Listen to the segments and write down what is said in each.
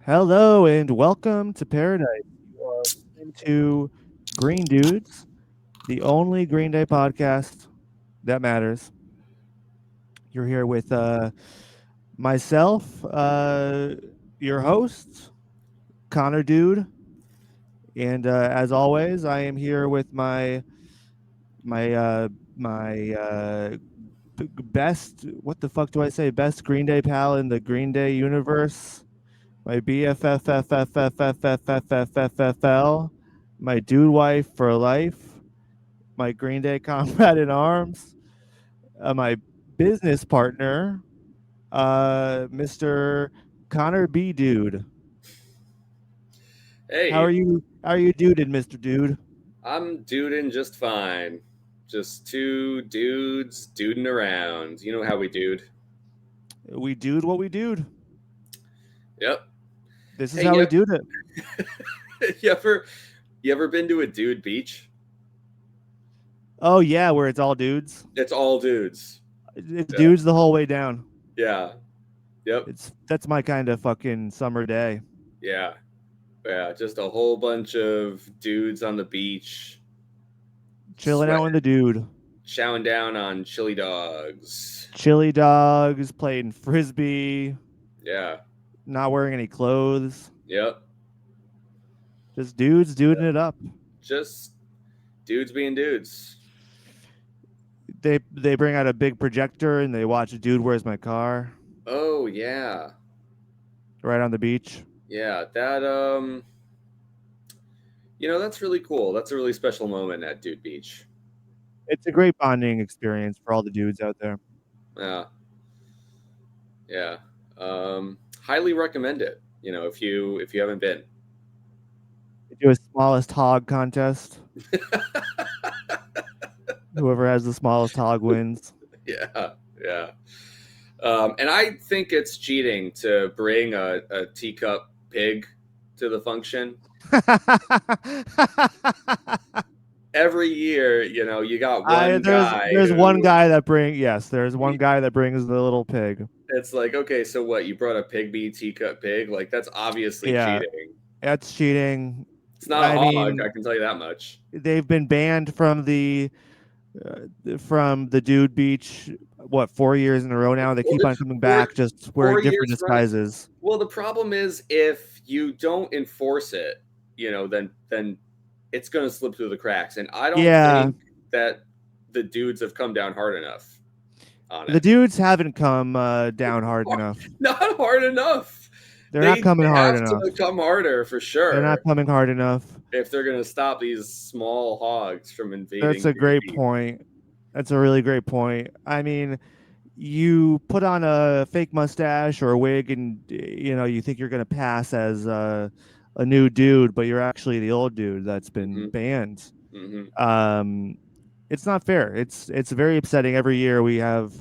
Hello and welcome to Paradise. You are listening to Green Dudes, the only Green Day podcast that matters. You're here with myself, your host, Connor Dude, and as always, I am here with my best. What the fuck do I say? Best Green Day pal in the Green Day universe. My BFFFFFFFFFFL, my dude wife for life, my Green Day comrade in arms, my business partner, Mr. Connor B. Dude. How Hey, are you? How are you, duded, Mr. Dude? I'm duding just fine. Just two dudes duding around. You know how we dude. We dude what we dude. Yep. This is Hey, how we dude it. you ever you ever been to a dude beach? Oh yeah, where it's all dudes. It's all dudes. It's Yeah. dudes the whole way down. Yeah. Yep. That's my kind of fucking summer day. Yeah. Yeah. Just a whole bunch of dudes on the beach, Chilling out sweating, with the dude. chowing down on chili dogs. Chili dogs, playing frisbee, Yeah. not wearing any clothes, Yep. just dudes doing it up. Just dudes being dudes. They bring out a big projector and they watch Dude Where's My Car Oh yeah. right on the beach. Yeah. That's really cool. That's a really special moment at Dude Beach. It's a great bonding experience for all the dudes out there. Yeah, yeah. Highly recommend it. If you haven't been. They do a smallest hog contest. Whoever has the smallest hog wins. Yeah, yeah. And I think it's cheating to bring a teacup pig to the function. Every year, you got I one guy there's one who guy that there's one he- guy that brings the little pig. it's like, okay, so what? You brought a pigby teacup pig? Like that's obviously Yeah, cheating. that's cheating. It's not a I hog, mean, I can tell you that much. they've been banned from the Dude Beach. What 4 years in a row now? They Four, keep on coming four, back, just wearing four different years running. disguises. Well, the problem is if you don't enforce it, then it's going to slip through the cracks, and I don't Yeah, think that the dudes have come down hard enough on the it. dudes haven't come down hard enough. Not hard enough. They're not They coming hard have enough. to come harder for They're not sure coming hard enough. if they're going to stop these small hogs from That's invading a Dude great Beach. point. That's a really great point. I mean, you put on a fake mustache or a wig, and you think you're gonna pass as a new dude, but you're actually the old dude that's been Hmm. banned. Hmm. Um, it's not fair. It's very upsetting. Every year we have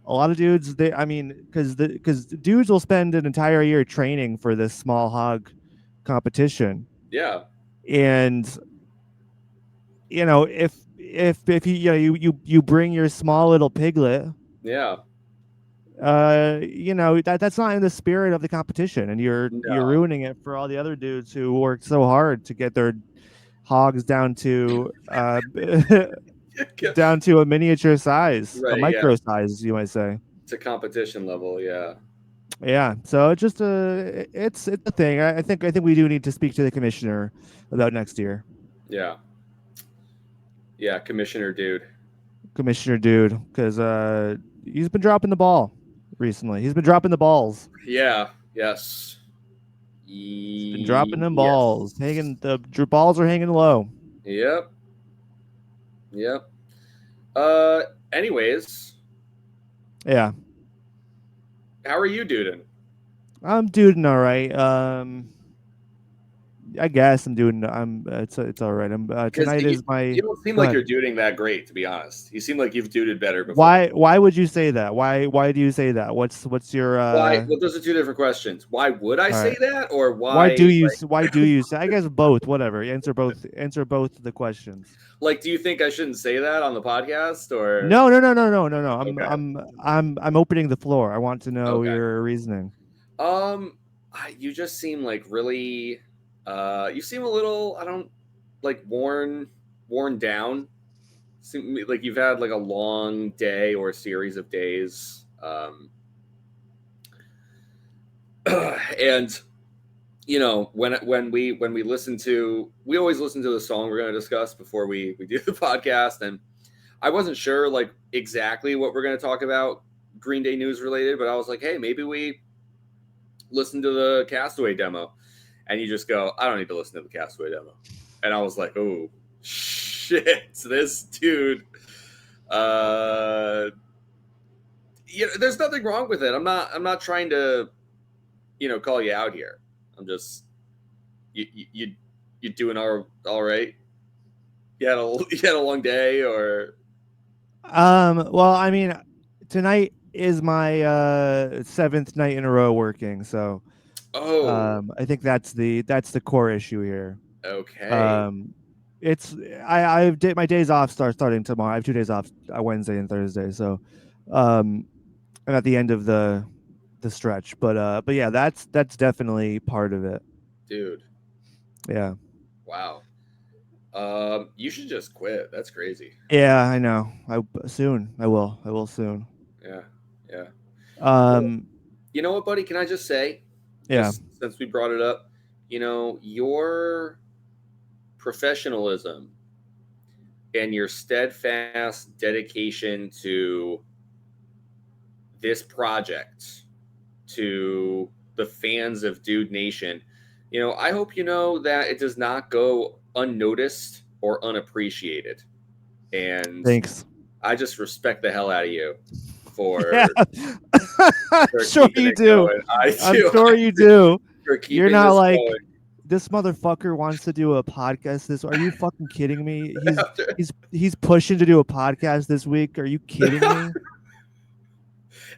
a lot of dudes. I mean, because dudes will spend an entire year training for this small hog competition, Yeah, and if you bring your small little piglet, yeah, that's not in the spirit of the competition, and you're no. ruining it for all the other dudes who worked so hard to get their hogs down to down to a miniature size, a Right, yeah, micro size, you might say. to competition level, yeah, Yeah, so it's a thing. I think we do need to speak to the commissioner about next year. yeah, yeah, Commissioner Dude. Commissioner dude, because he's been dropping the ball recently. He's been dropping the balls. Yeah, yes. He's been dropping them Yes. balls. Balls are hanging low. Yep. Yep. Uh anyways, Yeah, how are you doing? I'm doing all right. I guess I'm doing. It's all right. Because Tonight you, is my. you don't seem Go like ahead. you're doing that great, to be honest. You seem like you've duded better before. Why would you say that? Why do you say that? What's your Why? Well, those are two different questions. Why would I all say right. that, or Why do you say? I guess both. Whatever. Answer both the questions. do you think I shouldn't say that on the podcast, or No, no, no, no, no, no, no. I'm okay, I'm I'm I'm opening the floor. I want to know okay? your reasoning. Um, You just seem like really. You seem a little. I don't like worn down. Seem like you've had like a long day or a series of days. And when we listen to, we always listen to the song we're going to discuss before we do the podcast, and I wasn't sure like exactly what we're going to talk about Green Day news related, but I was like, hey, maybe we listen to the Castaway demo, and you just go, I don't need to listen to the Castaway demo, and I was like, oh shit, this dude. uh there's nothing wrong with it. I'm not trying to call you out here. I'm just you doing all right. You had a long day, or Well, I mean, tonight is my seventh night in a row working, so oh, I think that's the core issue here. okay, Um, it's my days off starting tomorrow. I have 2 days off, Wednesday and Thursday, so I'm at the end of the stretch. But yeah, that's definitely part of it. dude, Yeah, wow. You should just quit. That's crazy. yeah, I know. I will soon. Yeah, yeah. Well, Um, you know what, buddy? Can I just say, yeah, just since we brought it up, your professionalism and your steadfast dedication to this project, to the fans of Dude Nation, I hope you know that it does not go unnoticed or unappreciated. And thanks. I just respect the hell out of you Yeah, for I'm for sure keeping you it do. going. I I'm do. sure you do. For You're keeping not this like going. this motherfucker wants to do a podcast. This Are you fucking kidding me? He's After, he's he's pushing to do a podcast this week. Are you kidding me?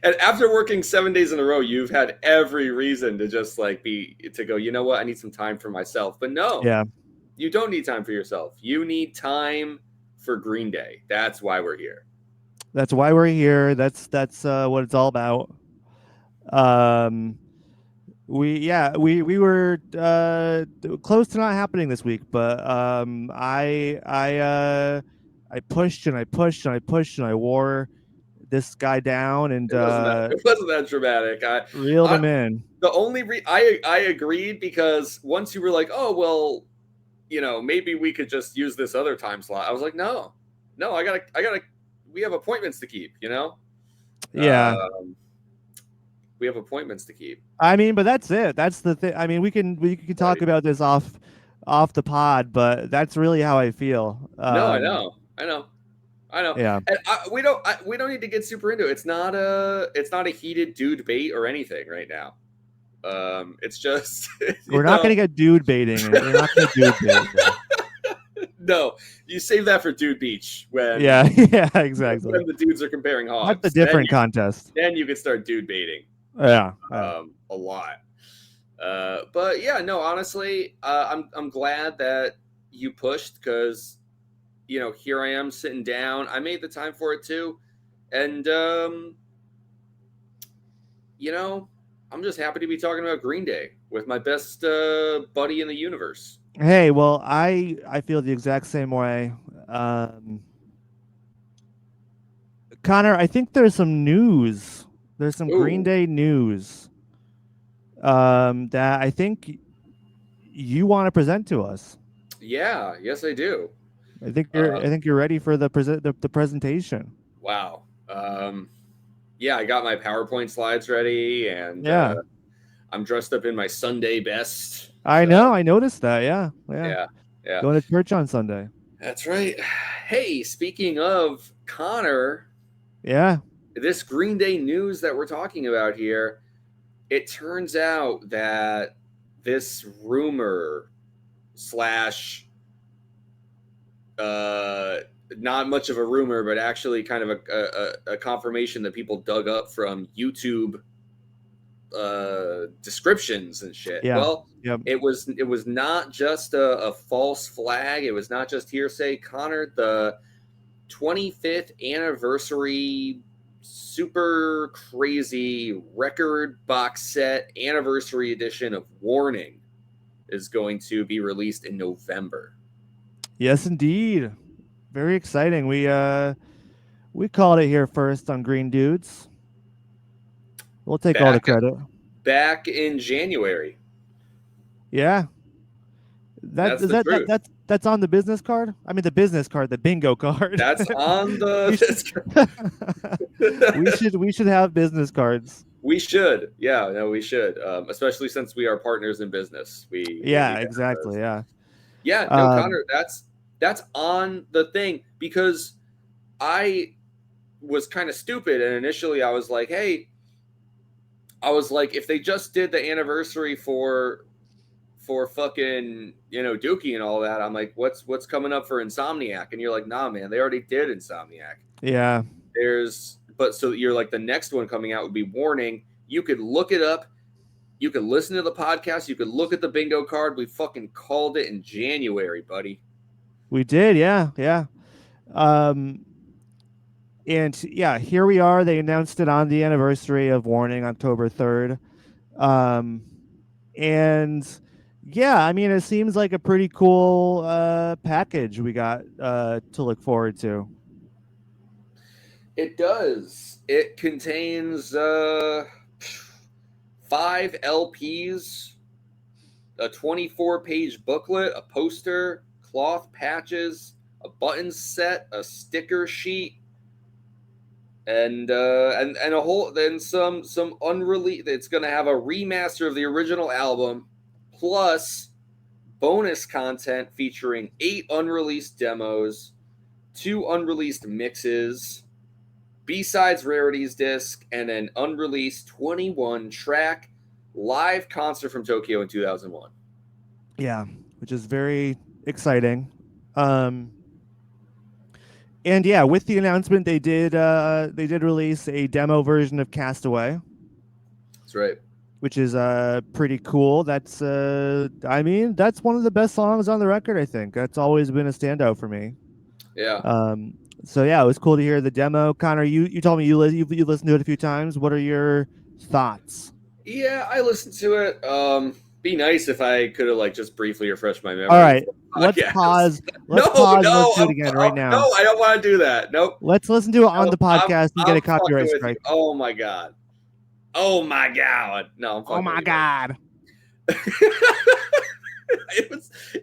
and after working 7 days in a row, you've had every reason to just like to go, you know what? I need some time for myself. But no, Yeah, you don't need time for yourself. You need time for Green Day. That's why we're here. that's why we're here. That's what it's all about. Um, we were close to not happening this week, but I pushed and I pushed and I pushed and I wore this guy down and It wasn't that. It wasn't that dramatic. reeled I him in. the only I agreed because once you were like, oh well, maybe we could just use this other time slot. I was like, no, no, I gotta. We have appointments to keep. Yeah, Um, we have appointments to keep, I mean, but that's it. That's the thing. I mean, we can talk buddy. about this off the pod, but that's really how I feel. No, I know, Yeah, and we don't need to get super into it. It's not a heated dude bait or anything right now. It's just we're not gonna get dude baiting, and we're not gonna dude bait here. no. You save that for Dude Beach when Yeah, yeah, exactly. when the dudes are comparing That's a hogs. Then different you contest. then you can start dude baiting Yeah, yeah. a lot. But yeah, no, honestly, I'm glad that you pushed because here I am sitting down. I made the time for it too, and you know, I'm just happy to be talking about Green Day with my best buddy in the universe. Hey, well, I feel the exact same way. Um, Connor, I think there's some news. There's some Green Ooh, Day news that I think you want to present to us. yeah, yes, I do. I think you're Uh, I think you're ready for the presentation. wow. Yeah, I got my PowerPoint slides ready, and Yeah, I'm dressed up in my Sunday best. I So know. I noticed that. Yeah, yeah. yeah, yeah, Going to church on Sunday. that's right. Hey, speaking of Connor, Yeah. this Green Day news that we're talking about here, it turns out that this rumor slash uh, not much of a rumor, but actually kind of a confirmation that people dug up from YouTube descriptions and shit. Yeah. Well, Yep. it was not just a false flag. It was not just hearsay. Connor, the 25th anniversary super crazy record box set anniversary edition of Warning is going to be released in November. Yes, indeed. Very exciting. We called it here first on Green Dudes. We'll take all the Back credit. back in January. Yeah. That That's is the truth. that's on the business card. I mean, the business card, the bingo card. That's on we should the. we should have business cards. We should, yeah, no, we should, especially since we are partners in business. We Yeah, need to have exactly. those. Yeah. Yeah, no, Um, Connor, that's on the thing because I was kind of stupid, and initially I was like, hey, I was like, if they just did the anniversary for fucking Dookie and all that, I'm like, what's coming up for Insomniac? And you're like, nah, man, they already did Insomniac. yeah. But so you're like, the next one coming out would be Warning. You could look it up. You could listen to the podcast. You could look at the bingo card. We fucking called it in January, buddy. We did. Yeah. Yeah. Um, and yeah, here we are. They announced it on the anniversary of Warning, October 3rd. Um, and yeah, I mean, it seems like a pretty cool package we got to look forward to. It does. It contains 5 LPs, a 24-page booklet, a poster, cloth patches, a button set, a sticker sheet, and a whole then some unreleased. It's going to have a remaster of the original album, plus bonus content featuring 8 unreleased demos, 2 unreleased mixes, B-sides rarities disc, and an unreleased 21 track live concert from Tokyo in 2001. Yeah, which is very exciting. Um, and yeah, with the announcement, they did release a demo version of Castaway, That's right. which is pretty cool. That's I mean, that's one of the best songs on the record. I think that's always been a standout for me. Yeah. Um, so yeah, it was cool to hear the demo. Connor, you told me you listened to it a few times. What are your thoughts? Yeah, I listened to it. Be nice if I could have like just briefly refreshed my All memory right, before the let's podcast. pause. No, Let's pause and let's no, do it again right no, now. I don't want to do that. Nope. Let's listen to it on No, the podcast and get I'm a fucking copyright with you. strike. Oh my god. Oh my god. No, I'm Oh fucking my with you. god.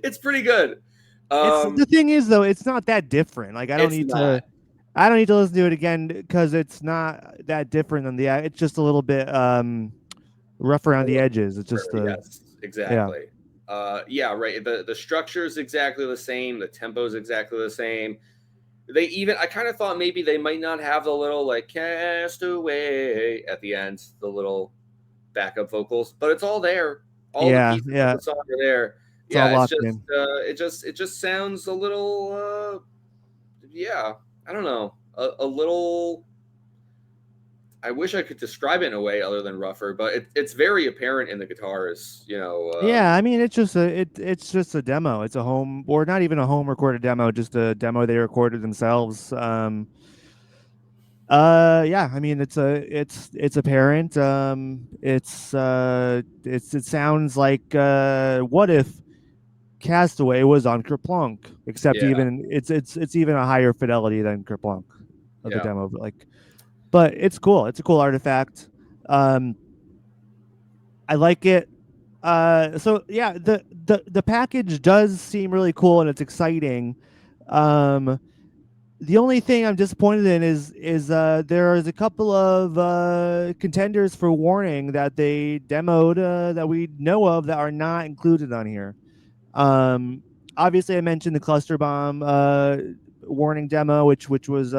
It's pretty good. It's the thing is though, it's not that different. Like It's not. I don't need to listen to it again because it's not that different than the it's just a little bit rough around the edges. It's just the Yes, yeah. exactly. Yeah, right. The structure is exactly the same. The tempo is exactly the same. I kind of thought maybe they might not have the little like "Castaway" at the end, the little backup vocals, but it's all there. All the Yeah, pieces of yeah. the song are there. It's all Yeah, it's locked just in. it just sounds a little yeah, I don't know, a little. I wish I could describe it in a way other than rougher, but it's very apparent in the guitars. Yeah, I mean it's just a demo. It's a home or not even a home recorded demo, just a demo they recorded themselves. Yeah, I mean it's apparent. It sounds like what if Castaway was on Kerplunk, except Yeah, even it's even a higher fidelity than Kerplunk of the yeah, demo. But it's cool. It's a cool artifact. Um, I like it. So yeah, the package does seem really cool and it's exciting. Um, the only thing I'm disappointed in is there is a couple of contenders for Warning that they demoed that we know of that are not included on here. Um, Obviously, I mentioned the Cluster Bomb Warning demo, which was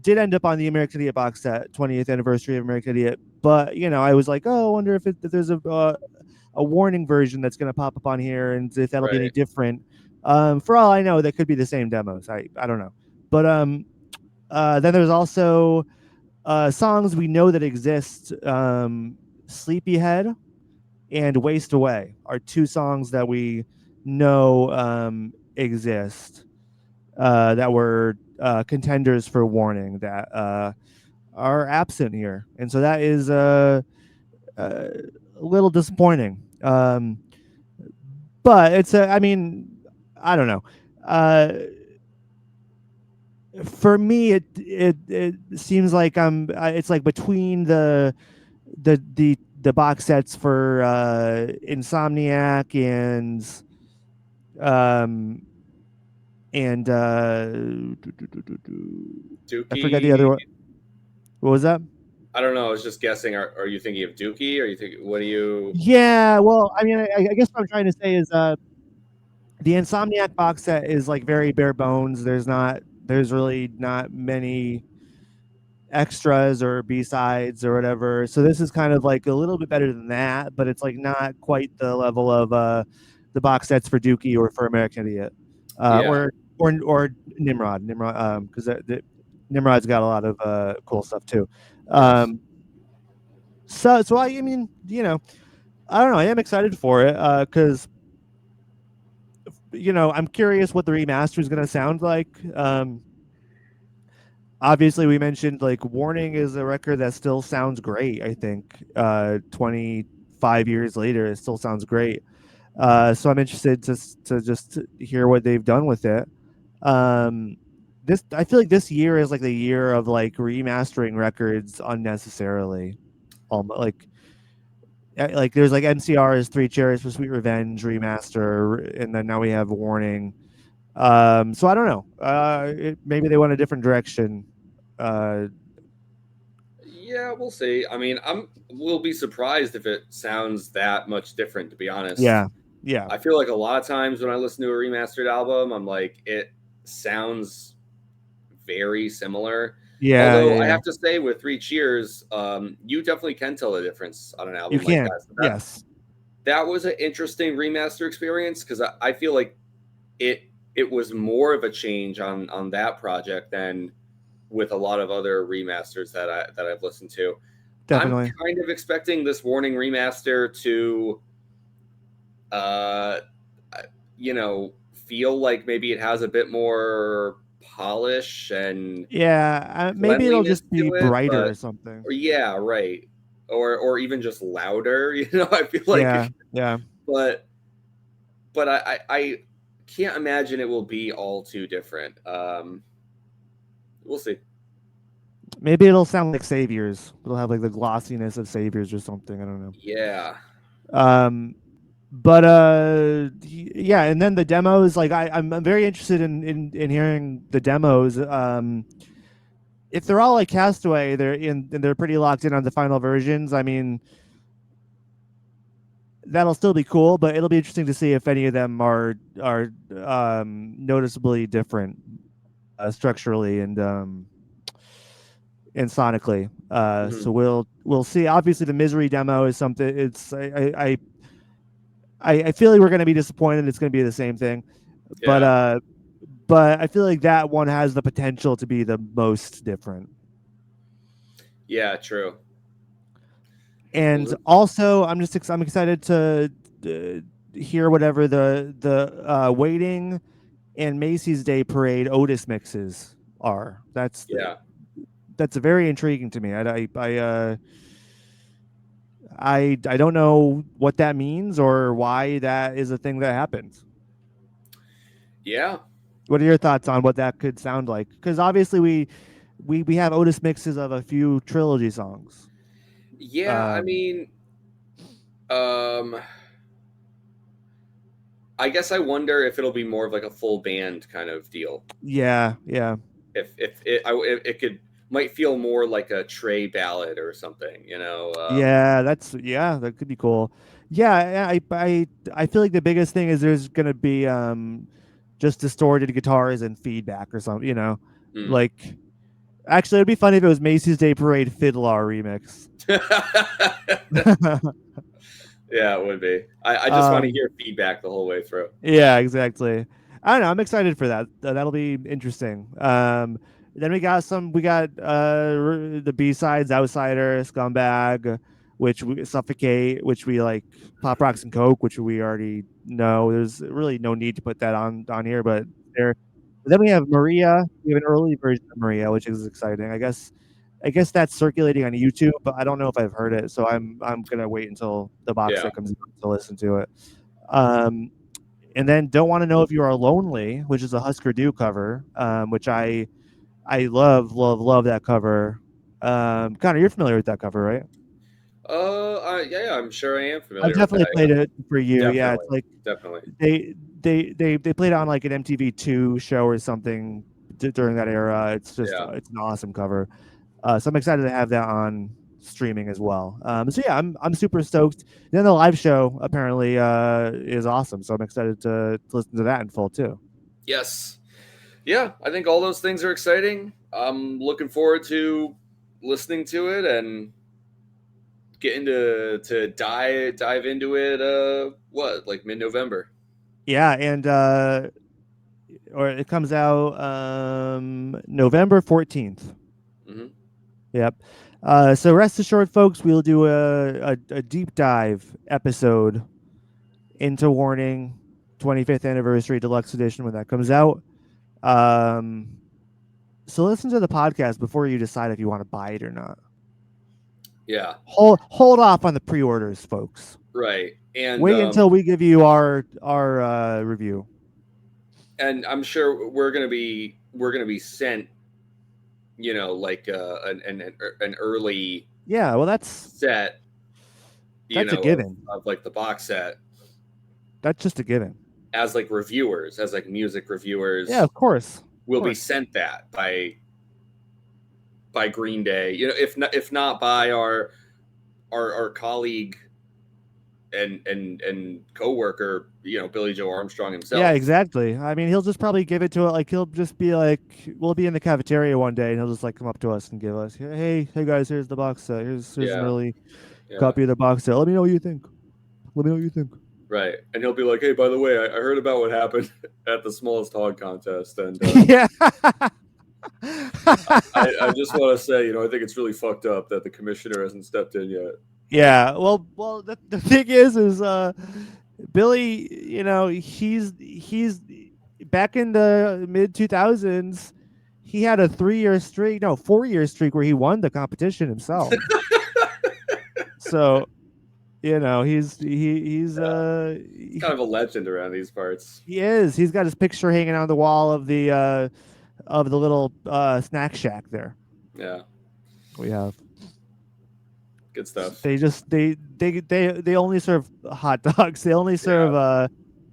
did end up on the American Idiot box set, 20th anniversary of American Idiot. But I was like, oh, I wonder if there's a Warning version that's going to pop up on here, and if that'll be any right, different. For all I know, that could be the same demos. I don't know. But then there's also songs we know that exist. Sleepyhead and Waste Away are two songs that we know exist that were contenders for Warning that are absent here, and so that is a little disappointing. But it's a, I mean, I don't know. Uh, for me, it seems like it's like between the box sets for Insomniac um and I forgot the other Dookie. one. What was that? I don't know. I was just guessing. Are you thinking of Dookie? Or you think what do you? Yeah, well, I mean, I guess what I'm trying to say is the Insomniac box set is like very bare bones. There's really not many extras or B-sides or whatever. So this is kind of like a little bit better than that, but it's like not quite the level of the box sets for Dookie or for American Idiot. Uh Yeah, or or Nimrod because Nimrod's got a lot of cool stuff too. yes, So I mean, I don't know, I am excited for it cuz I'm curious what the remaster is going to sound like. Obviously we mentioned like Warning is a record that still sounds great. I think 25 years later it still sounds great. So I'm interested to just hear what they've done with it. This I feel like this year is like the year of like remastering records unnecessarily. Like there's like MCR's Three Cherries for Sweet Revenge remaster, and then now we have Warning. So I don't know. Maybe they went a different direction. Uh, yeah. We'll see. I mean, will be surprised if it sounds that much different. To be honest, yeah, yeah, I feel like a lot of times when I listen to a remastered album, I'm like, it sounds very similar. yeah, Although yeah, I yeah. have to say, with Three Cheers, you definitely can tell the difference on an You album like can. that. So Yes. that was an interesting remaster experience because I feel like it it was more of a change on that project than with a lot of other remasters that I've listened to. I'm Definitely. kind of expecting this Warning remaster to, uh, feel like maybe it has a bit more polish and Yeah. Maybe it'll cleanliness just be to it, brighter but or something. or yeah, right, or even just louder. I feel Yeah. like, Yeah. but I can't imagine it will be all too different. We'll see. Maybe it'll sound like Saviors. It'll have like the glossiness of Saviors or something. I don't know. Yeah, Um, but yeah, and then the demos. Like I'm very interested in hearing the demos. If they're all like Castaway, and they're pretty locked in on the final versions. I mean, that'll still be cool, but it'll be interesting to see if any of them are noticeably different structurally and sonically. hmm So we'll see. Obviously, the Misery demo is something. It's I feel like we're going to be disappointed. It's going to be the same thing, but yeah, I feel like that one has the potential to be the most different. yeah. True. Well, And also, I'm excited to hear whatever the Waiting and Macy's Day Parade Otis mixes are. yeah, That's very intriguing to me. I don't know what that means or why that is a thing that happens. yeah, What are your thoughts on what that could sound like? Because obviously we have Otis mixes of a few trilogy songs. yeah. I Um, mean, um, I guess I wonder if it'll be more of like a full band kind of deal. yeah, yeah, If it could might feel more like a Trey ballad or something. yeah. That could be cool. Yeah, I feel like the biggest thing is there's gonna be just distorted guitars and feedback or something. Mm. Like actually, it'd be funny if it was Macy's Day Parade Fiddler remix. Yeah, it would be. I just want to um, hear feedback the whole way through. Yeah, exactly. I don't know. I'm excited for that. That'll be interesting. Then we got the B sides, Outsider, Scumbag, which we Suffocate, which we like, Pop Rocks and Coke, which we already know. There's really no need to put that on here, but there Then we have Maria. We have an early version of Maria, which is exciting. I guess that's circulating on YouTube, but I don't know if I've heard it, so I'm gonna wait until the box Yeah. set comes out to listen to it. Um, and then Don't Want to Know If You Are Lonely, which is a Husker Du cover, which I love, love, love that cover. Connor, you're familiar with that cover, right? Yeah, I'm sure I am I've familiar with definitely that. played it for Yeah, you. Yeah, it's definitely, like definitely. they played it on like an MTV2 show or something during that era. Yeah. It's an awesome cover. So I'm excited to have that on streaming as well. So yeah, I'm super stoked. Then the live show apparently is awesome. So I'm excited to listen to that in full too. Yes. Yeah, I think all those things are exciting. I'm looking forward to listening to it and getting to dive into it. What, like mid November? Yeah, and or it comes out November 14th. Hmm. Yep. So rest assured, folks, we'll do a deep dive episode into Warning 25th Anniversary Deluxe Edition when that comes out. Um, so listen to the podcast before you decide if you want to buy it or not. Yeah, Hold off on the pre-orders, folks. right. Wait until we give you our review. And I'm sure we're gonna be sent, like an early Yeah, well set, that's a of, given. like the box set That's just a given. as like reviewers, as like music Yeah, reviewers. of course. Of Will be course. sent that by Green Day. If not by our colleague and coworker, Billy Joe Armstrong Yeah, himself. exactly. I mean, he'll just probably give it to it. Like he'll just be like, we'll be in the cafeteria one day, and he'll just like come up to us and give us, hey guys, here's the box set. Here's an Yeah, early yeah, copy of the box set. Let me know what you think. Let me know what you think. right. And he'll be like, "Hey, by the way, I heard about what happened at the smallest hog contest, and Yeah. I just want to say, I think it's really fucked up that the commissioner hasn't stepped in yet." Yeah. Well, the thing is, Billy. He's back in the mid 2000s. He had a 3 year streak, no, 4 year streak where he won the competition himself. So he's Yeah, it's kind of a legend around these parts. he is. He's got his picture hanging on the wall of the little snack shack there. Yeah, We have. good stuff. They just they only serve hot dogs. They only serve Yeah,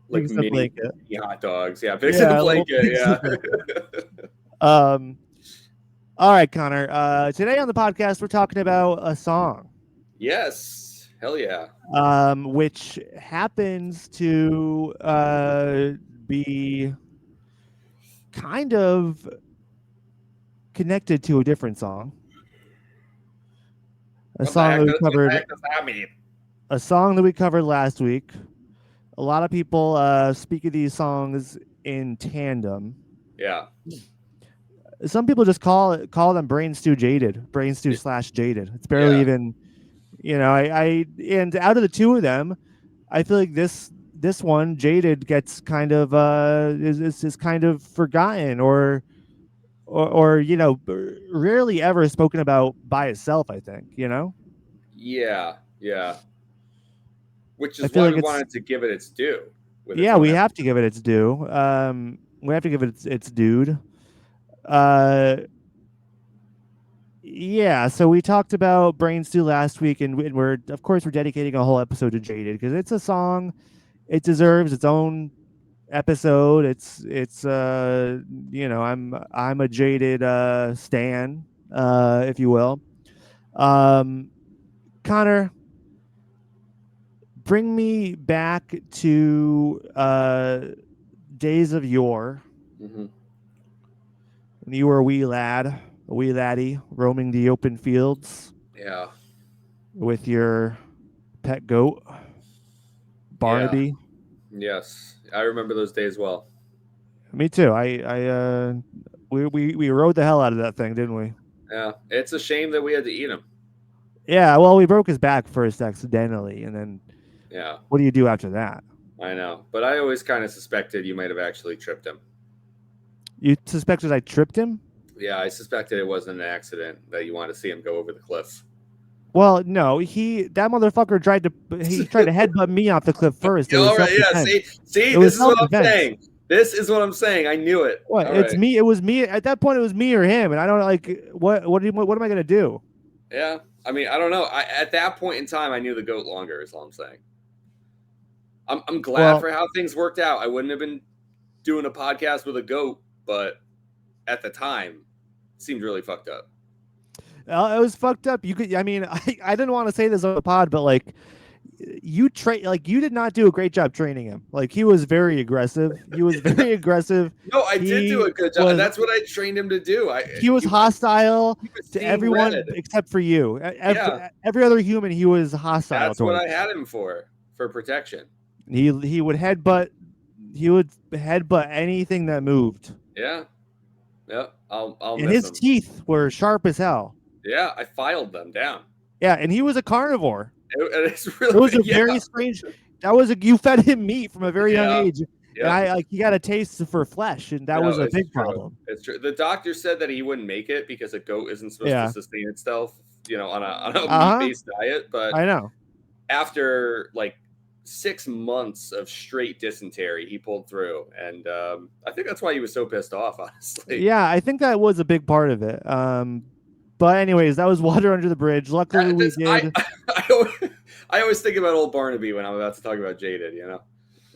like pigs in a mini, blanket. mini hot dogs. Yeah, pigs in a Yeah, little blanket. pigs in a Yeah. blanket. Um. All right, Connor. Today on the podcast, we're talking about a song, Yes. Hell yeah. which happens to be kind of connected to a different song, a What the song heck? that we What the covered, heck does that mean? a song that we covered last week. A lot of people speak of these songs in tandem. Yeah. Some people just call them Brain Stew Jaded, Brain Stew slash Jaded. It's barely Yeah. even, I and out of the two of them, I feel like this one Jaded gets kind of is kind of forgotten or rarely ever spoken about by itself. I think Yeah. Yeah. Which I is feel why like we it's wanted to give it its due with its yeah, own we have to episode. give it its due. We have to give it its dude. Uh, yeah. So we talked about Brain Stew last week, and we're of course we're dedicating a whole episode to Jaded because it's a song. It deserves its own episode. I'm a Jaded stan, if you will. Um, Connor, bring me back to days of yore Hmm. when you were a wee laddie, roaming the open fields Yeah. with your pet goat, Yeah. Barnaby. Yes. I remember those days well. Me too. We rode the hell out of that thing, didn't we? Yeah. It's a shame that we had to eat them. Yeah. Well, we broke his back first accidentally, and then Yeah. what do you do after that? I know. But I always kind of suspected you might have actually tripped him. You suspected I tripped him? Yeah, I suspected it wasn't an accident that you wanted to see him go over the cliff. Well, no, that motherfucker tried to headbutt me off the cliff first. It was All self right, yeah. defense. See, It was this is self what I'm defense. saying. This is what I'm saying. I knew it. What? All It's right. me. It was me at that point. It was me or him, and I don't like what am I gonna do? Yeah. I mean, I don't know. At that point in time, I knew the goat longer. Is all I'm saying. I'm glad Well, for how things worked out. I wouldn't have been doing a podcast with a goat, but at the time, it seemed really fucked up. it was fucked up. You could. I mean, I didn't want to say this on the pod, but like you did not do a great job training him. Like he was very aggressive. He was very aggressive. No, I did do He a good job. was That's what I trained him to do. he was hostile He was to seeing everyone red. except for you. Yeah, Every other human he was hostile that's what I towards. had him for protection. He would headbutt anything that moved. Yeah, yeah. I'll And miss his him. teeth were sharp as hell. Yeah, I filed them down. Yeah, and he was a carnivore. It's It really was a yeah, very strange. You fed him meat from a very young yeah, age, and yeah. he got a taste for flesh, and that No, was a it's big true. problem. It's true. The doctor said that he wouldn't make it because a goat isn't supposed to Yeah. sustain itself, on a Uh meat huh. based diet. But I know. after like 6 months of straight dysentery, he pulled through, and I think that's why he was so pissed off. Honestly, Yeah, I think that was a big part of it. But anyways, that was water under the bridge. Luckily, we this I, did. I always think about old Barnaby when I'm about to talk about Jaded.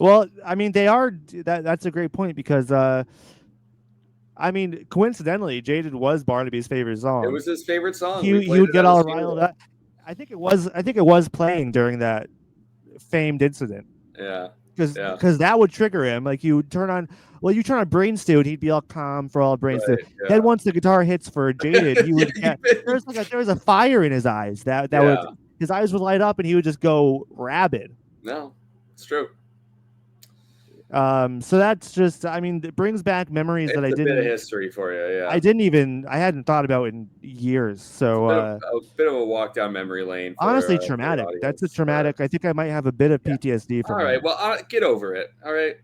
Well, I mean, they are. That's a great point because I mean, coincidentally, "Jaded" was Barnaby's favorite It song. was his favorite song. We He played would it get at his all riled funeral. up. I think it was playing during that famed incident Yeah, yeah, because that would trigger him. Like you turn on Brain Stew and he'd be all calm for all Brain Stew. right. Then Yeah, once the guitar hits for Jaded, he would yeah, get there was a fire in his eyes that would yeah. his eyes would light up and he would just go rabid. No, it's true. So that's just I mean it brings back memories that It's a bit of history for you. Yeah, I hadn't thought about in years. it's So a bit of a walk down memory lane honestly for the traumatic. That's a audience. But traumatic. I think I might have a bit of yeah, PTSD all from right. that. Well, get over it. All right,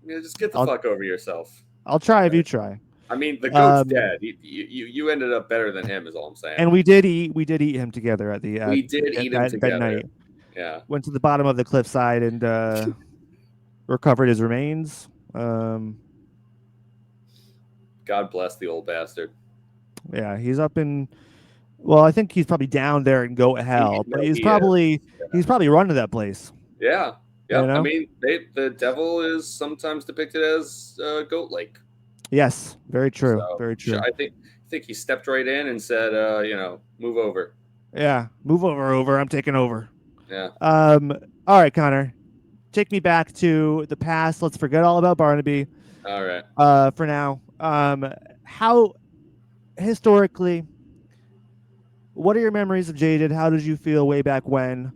just get the I'll fuck over yourself. I'll try if Right? you try. I mean, the goat's Um, dead. You ended up better than him, is all I'm saying. and we did eat him together at the We did eat him that together. night. Yeah. Went to the bottom of the cliffside and recovered his remains. God bless the old bastard. Yeah, he's up in. Well, I think he's probably down there in goat hell, but No, he is. he's probably run to that place. Yeah. You Yep. I know? mean, the devil is sometimes depicted as Goat Lake. Yes, very true. So Very true. I think he stepped right in and said, move over. Yeah, move over. I'm taking over. Yeah. All right, Connor, take me back to the past. Let's forget all about Barnaby. All right. For now. How historically, what are your memories of Jaded? How did you feel way back when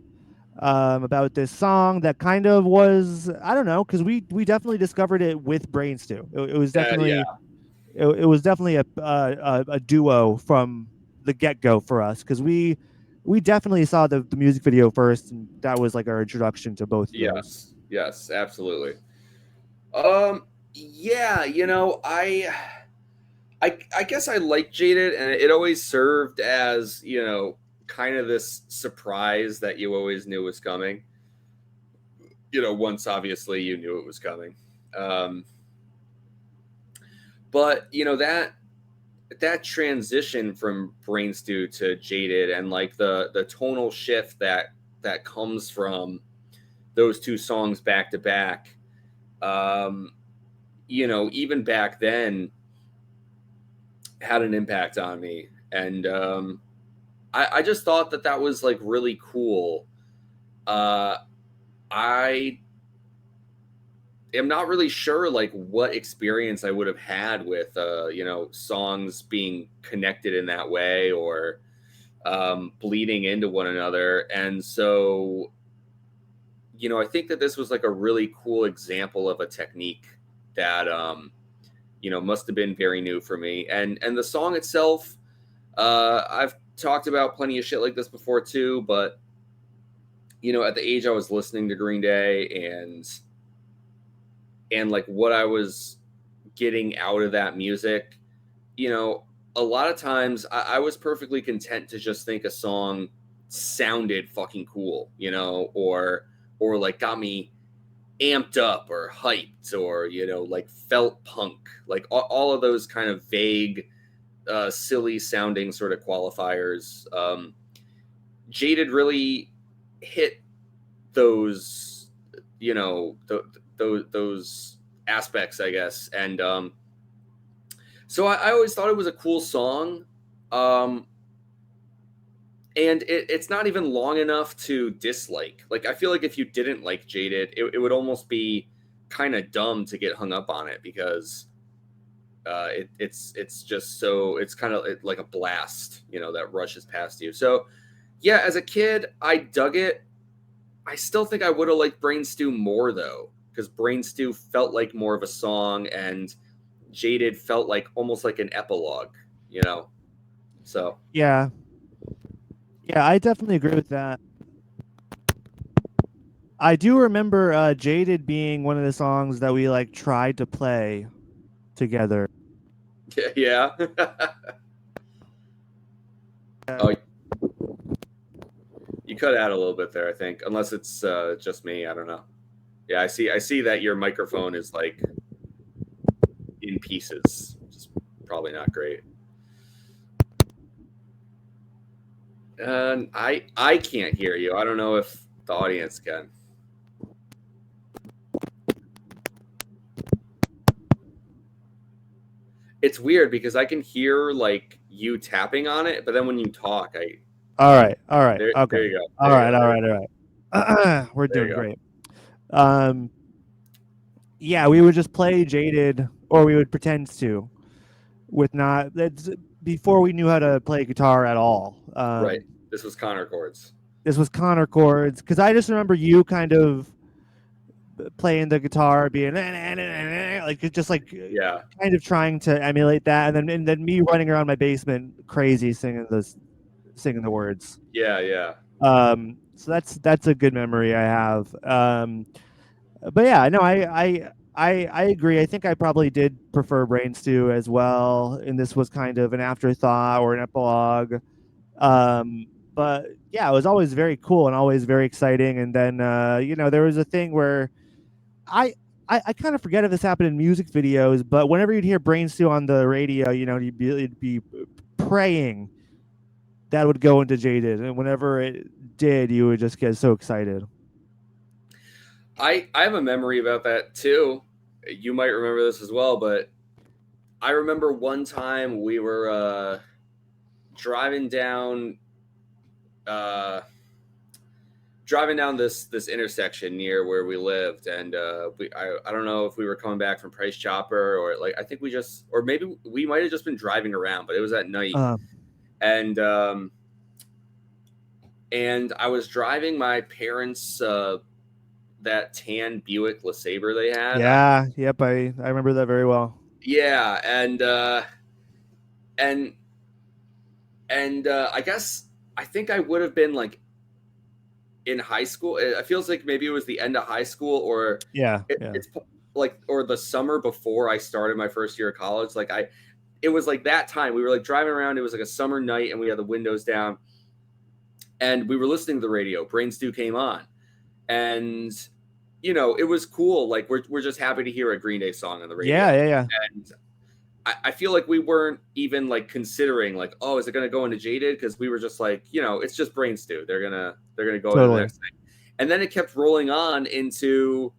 about this song that kind of was, I don't know, because we definitely discovered it with Brain Stew. It was definitely Yeah. it was definitely a duo from the get go for us because we definitely saw the music video first, and that was like our introduction to both of those. Yes, absolutely. Yeah, I guess I like Jaded, and it always served as, kind of this surprise that you always knew was coming. Once obviously you knew it was coming. But that transition from Brain Stew to Jaded, and like the tonal shift that comes from those two songs back to back, even back then had an impact on me. And I just thought that was like really cool. I am not really sure like what experience I would have had with songs being connected in that way, or bleeding into one another. And so I think that this was like a really cool example of a technique that must have been very new for me. And the song itself, I've talked about plenty of shit like this before too, but at the age I was listening to Green Day, and like what I was getting out of that music, you know, a lot of times I was perfectly content to just think a song sounded fucking cool, you know, or like got me amped up or hyped or, you know, like felt punk, like all of those kind of vague, silly sounding sort of qualifiers. Jaded really hit those, you know, those aspects, I guess. And so I always thought it was a cool song. Um, and it's not even long enough to dislike. Like, I feel like if you didn't like Jaded, it would almost be kind of dumb to get hung up on it because it's just so it's kind of like a blast, you know, that rushes past you. So yeah, as a kid, I dug it. I still think I would have liked Brain Stew more though, because Brain Stew felt like more of a song, and Jaded felt like almost like an epilogue, you know. So Yeah, yeah, I definitely agree with that. I do remember "Jaded" being one of the songs that we like tried to play together. yeah. Yeah. Oh, you cut out a little bit there, I think, unless it's just me. I don't know. Yeah, I see that your microphone is like in pieces, which is probably not great. And I can't hear you. I don't know if the audience can. It's weird because I can hear like you tapping on it, but then when you talk, I All right, there okay, you go, there you go, there, all right. We're there doing you go. great. Um, yeah, we would just play "Jaded," or we would pretend to, with not that's before we knew how to play guitar at all. Right. This was Connor chords. This was Connor chords because I just remember you kind of playing the guitar, being like just like Yeah, kind of trying to emulate that, and then me running around my basement crazy singing the words. yeah, yeah. So that's a good memory I have. But yeah, no, I agree. I think I probably did prefer Brain Stew as well, and this was kind of an afterthought or an epilogue. But yeah, it was always very cool and always very exciting. And then you know, there was a thing where I. I kind of forget if this happened in music videos, but whenever you'd hear Brain Stew on the radio, you know, you'd be praying that would go into Jaded, and whenever it did, you would just get so excited. I have a memory about that too. You might remember this as well, but I remember one time we were driving down uh, driving down this intersection near where we lived, and I don't know if we were coming back from Price Chopper or like I think we just or maybe we might have just been driving around, but it was at night, Uh, and I was driving my parents that tan Buick LeSabre they had. yeah, yep, I remember that very well. Yeah, and I guess I think I would have been like in high school. It feels like maybe it was the end of high school or Yeah, yeah, it's like or the summer before I started my first year of college. Like it was like that time we were like driving around. It was like a summer night and we had the windows down and we were listening to the radio. Brain Stew came on and you know it was cool. Like we're just happy to hear a Green Day song on the yeah, radio. yeah, yeah. And I feel like we weren't even like considering like, oh, is it going to go into Jaded? Because we were just like, you know, it's just Brain Stew. They're gonna go into the Totally. next thing, and then it kept rolling on into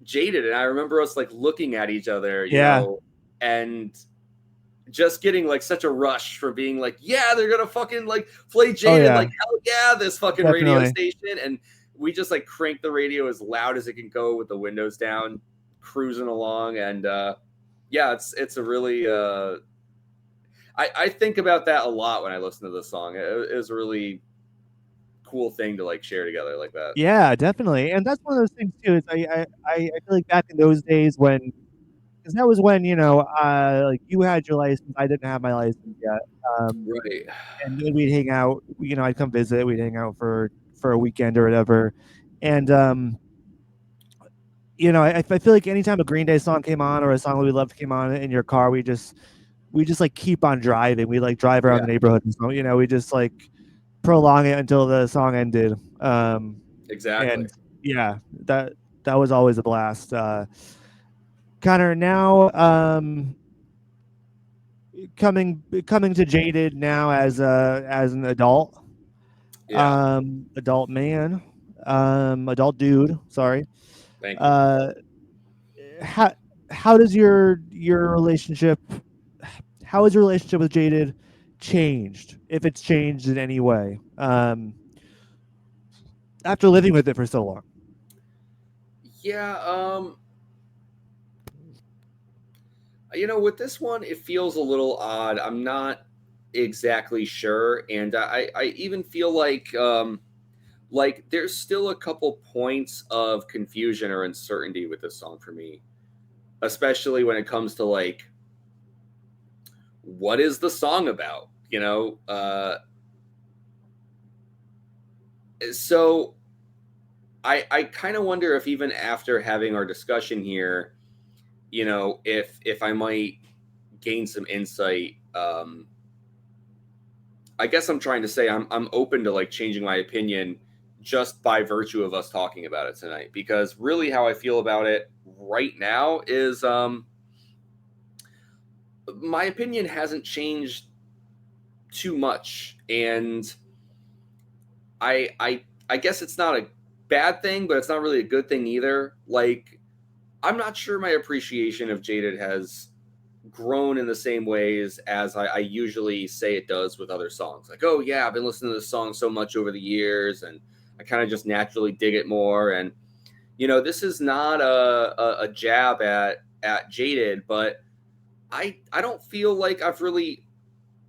Jaded, and I remember us like looking at each other, you Yeah. know, and just getting like such a rush for being like, yeah, they're gonna fucking like play Oh Jaded, yeah, like hell yeah, this fucking radio definitely. station, and we just like cranked the radio as loud as it can go with the windows down, cruising along, and yeah, it's a really I think about that a lot when I listen to this song. It was a really cool thing to like share together like that. Yeah, definitely. And that's one of those things too. Is I feel like back in those days when because that was when you know like you had your license, I didn't have my license yet. Um, Right. and then we'd hang out. You know, I'd come visit. We'd hang out for a weekend or whatever. And I feel like anytime a Green Day song came on or a song that we loved came on in your car, we just like keep on driving. We like drive around Yeah, the neighborhood and so we just like prolong it until the song ended. exactly. And yeah, that was always a blast. Connor, now coming to Jaded now as an Yeah, adult man, adult dude. Sorry. thank you. Uh, how how does your relationship how has your relationship with Jaded changed, if it's changed in any way, after living with it for so long? Yeah, with this one, it feels a little odd. I'm not exactly sure, and I even feel like there's still a couple points of confusion or uncertainty with this song for me, especially when it comes to like what is the song about, so I kind of wonder if even after having our discussion here, if I might gain some insight. I guess I'm trying to say I'm open to like changing my opinion just by virtue of us talking about it tonight, because really how I feel about it right now is my opinion hasn't changed too much, and I guess it's not a bad thing, but it's not really a good thing either. Like, I'm not sure my appreciation of Jaded has grown in the same ways as I usually say it does with other songs. Like, oh yeah, I've been listening to this song so much over the years, and I kind of just naturally dig it more. And this is not a jab at Jaded, but I don't feel like I've really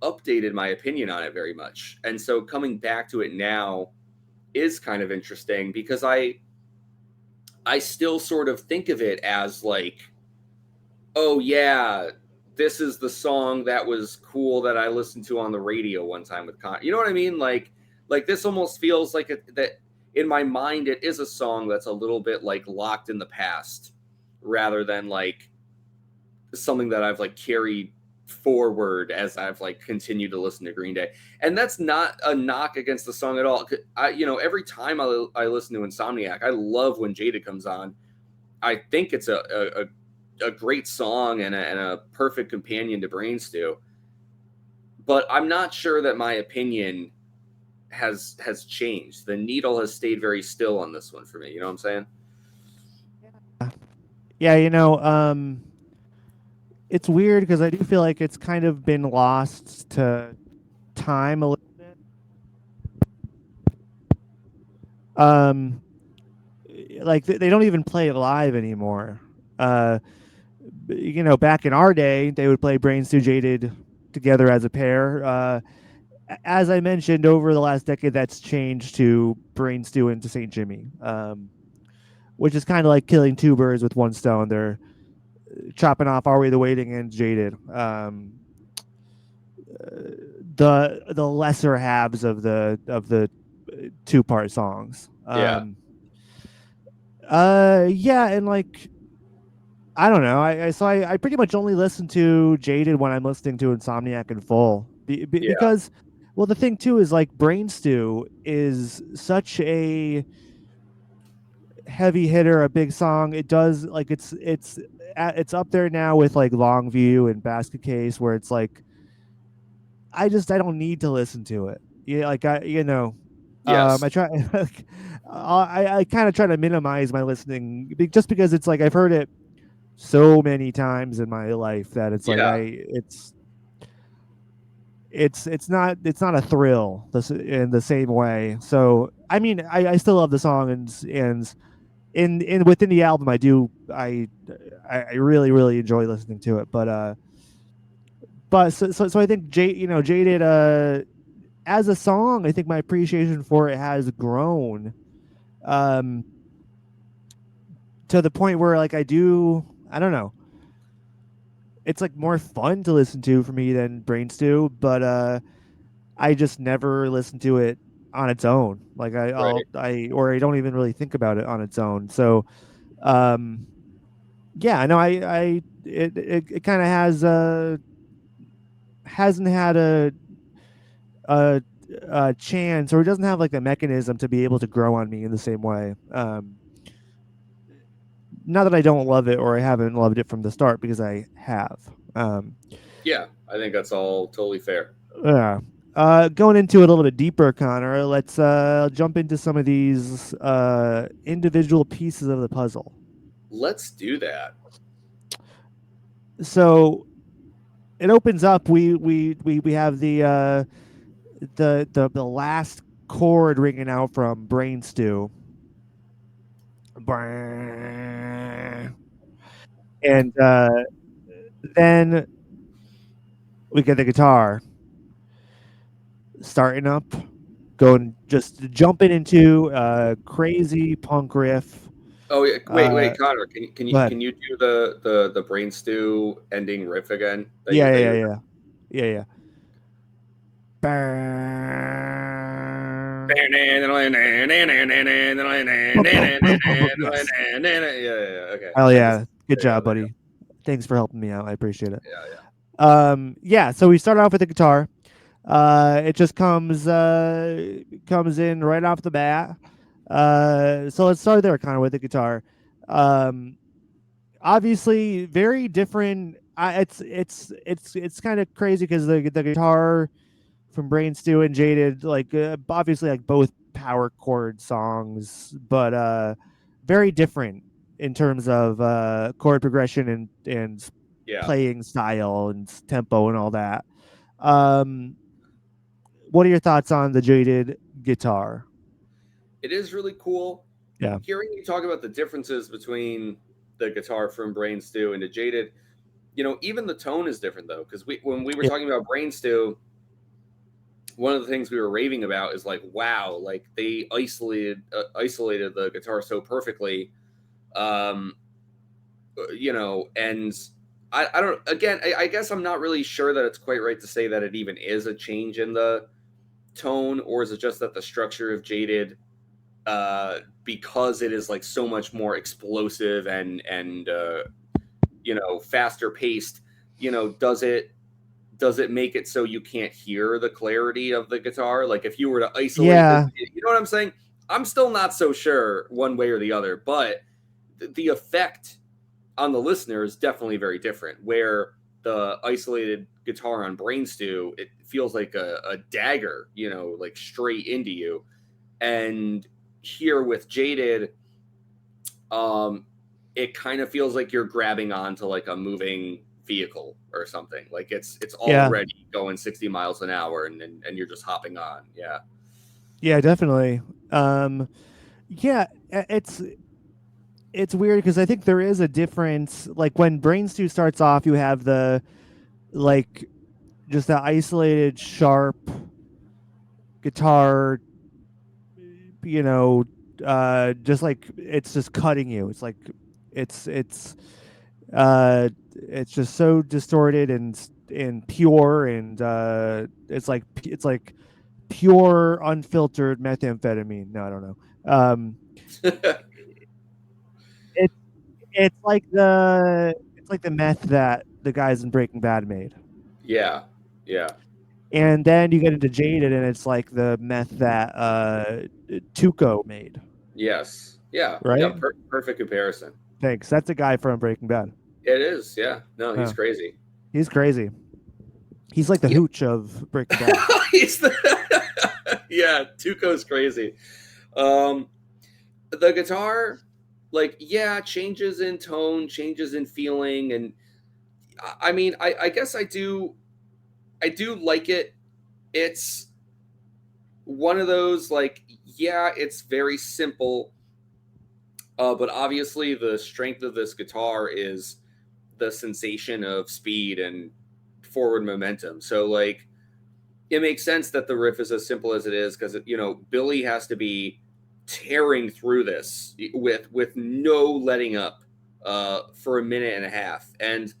updated my opinion on it very much. And so coming back to it now is kind of interesting, because I still sort of think of it as like, oh yeah, this is the song that was cool that I listened to on the radio one time with Con. You know what I mean? Like this almost feels like that in my mind it is a song that's a little bit like locked in the past, rather than like something that I've like carried forward as I've like continued to listen to Green Day. And that's not a knock against the song at all. Every time I listen to Insomniac, I love when Jada comes on. I think it's a great song and a perfect companion to Brain Stew. But I'm not sure that my opinion has changed. The needle has stayed very still on this one for me. You know what I'm saying? Yeah, it's weird because I do feel like it's kind of been lost to time a little bit. Um, like they don't even play live anymore. Uh, back in our day, they would play Brain Stew Jaded together as a pair. As I mentioned, over the last decade, that's changed to Brain Stew into St. Jimmy, which is kind of like killing two birds with one stone. They're chopping off Are We the Waiting and Jaded. The lesser halves of the two part songs. Yeah. Yeah, and like I don't know. I pretty much only listen to Jaded when I'm listening to Insomniac in full, Yeah. because well the thing too is like Brain Stew is such a heavy hitter, a big song. It does like it's up there now with like Longview and Basket Case, where it's like I don't need to listen to it. Yeah, like Yes. I try like, I kind of try to minimize my listening just because it's like I've heard it so many times in my life that it's like Yeah. it's not a thrill in the same way. So I mean, I still love the song, and in within the album, I really really enjoy listening to it. But so I think Jaded as a song, I think my appreciation for it has grown um to the point where like I don't know, it's like more fun to listen to for me than Brain Stew, but I just never listen to it on its own. Like Right. I don't even really think about it on its own. So Um, yeah, no, I it kind of hasn't had a a chance, or it doesn't have like a mechanism to be able to grow on me in the same way. Not that I don't love it or I haven't loved it from the start, because I have. Um, Yeah, I think that's all totally fair. yeah. Going into it a little bit deeper, Connor, let's jump into some of these individual pieces of the puzzle. Let's do that. So it opens up. We have the last chord ringing out from Brain Stew, and then we get the guitar starting up, going just jumping into a crazy punk riff. Oh yeah, Uh, wait, Connor, can you can go you ahead. can you do the brain stew ending riff again Yeah, that yeah, you yeah, yeah, yeah. yeah, Yes. yeah, okay. Hell I just yeah. Good there you go, job, there you buddy. Thanks for helping me out. I appreciate it. go. Yeah, Yeah, so we start off with the guitar. It just comes in right off the bat. So let's start there, kind of with the guitar. Um, Obviously, very different. It's kind of crazy because the guitar from Brain Stew and Jaded, like obviously like both power chord songs, but very different in terms of chord progression and yeah. playing style and tempo and all that. Um, what are your thoughts on the Jaded guitar? It is really cool Yeah, hearing you talk about the differences between the guitar from Brain Stew and the Jaded. Even the tone is different though, because when we were yeah, talking about Brain Stew, one of the things we were raving about is like, wow, like they isolated the guitar so perfectly. Um, and I don't. Again, I guess I'm not really sure that it's quite right to say that it even is a change in the tone, or is it just that the structure of Jaded, because it is like so much more explosive and faster paced, does it make it so you can't hear the clarity of the guitar? Like if you were to isolate the, yeah, you know what I'm saying? I'm still not so sure one way or the other, but the effect on the listener is definitely very different. Where the isolated guitar on Brain Stew, it feels like a dagger, like straight into you. And here with Jaded, um, it kind of feels like you're grabbing onto like a moving vehicle or something. Like it's yeah, already going 60 miles an hour, and you're just hopping on. Yeah. yeah, definitely. Um, yeah, it's weird because I think there is a difference. Like when Brain Stew starts off, you have the like just that isolated sharp guitar, you know, just like it's just cutting you. It's like it's it's it's just so distorted and pure, and it's like pure unfiltered methamphetamine. No, I don't know. It's it's like the meth that the guys in Breaking Bad made. Yeah. Yeah. And then you get into Jaded, and it's like the meth that Tuco made, Yes. Yeah. right? Yeah. Perfect comparison. Thanks. That's a guy from Breaking Bad. It is. Yeah. No, he's Yeah, crazy. he's crazy. He's like the Yeah. hooch of Breaking Bad. he's the yeah. Tuco's crazy. Um, the guitar, like, yeah, changes in tone, changes in feeling, and I mean, I guess I do like it. It's one of those like, yeah, it's very simple, but obviously the strength of this guitar is the sensation of speed and forward momentum. So like, it makes sense that the riff is as simple as it is because Billy has to be tearing through this with no letting up for a minute and a half, and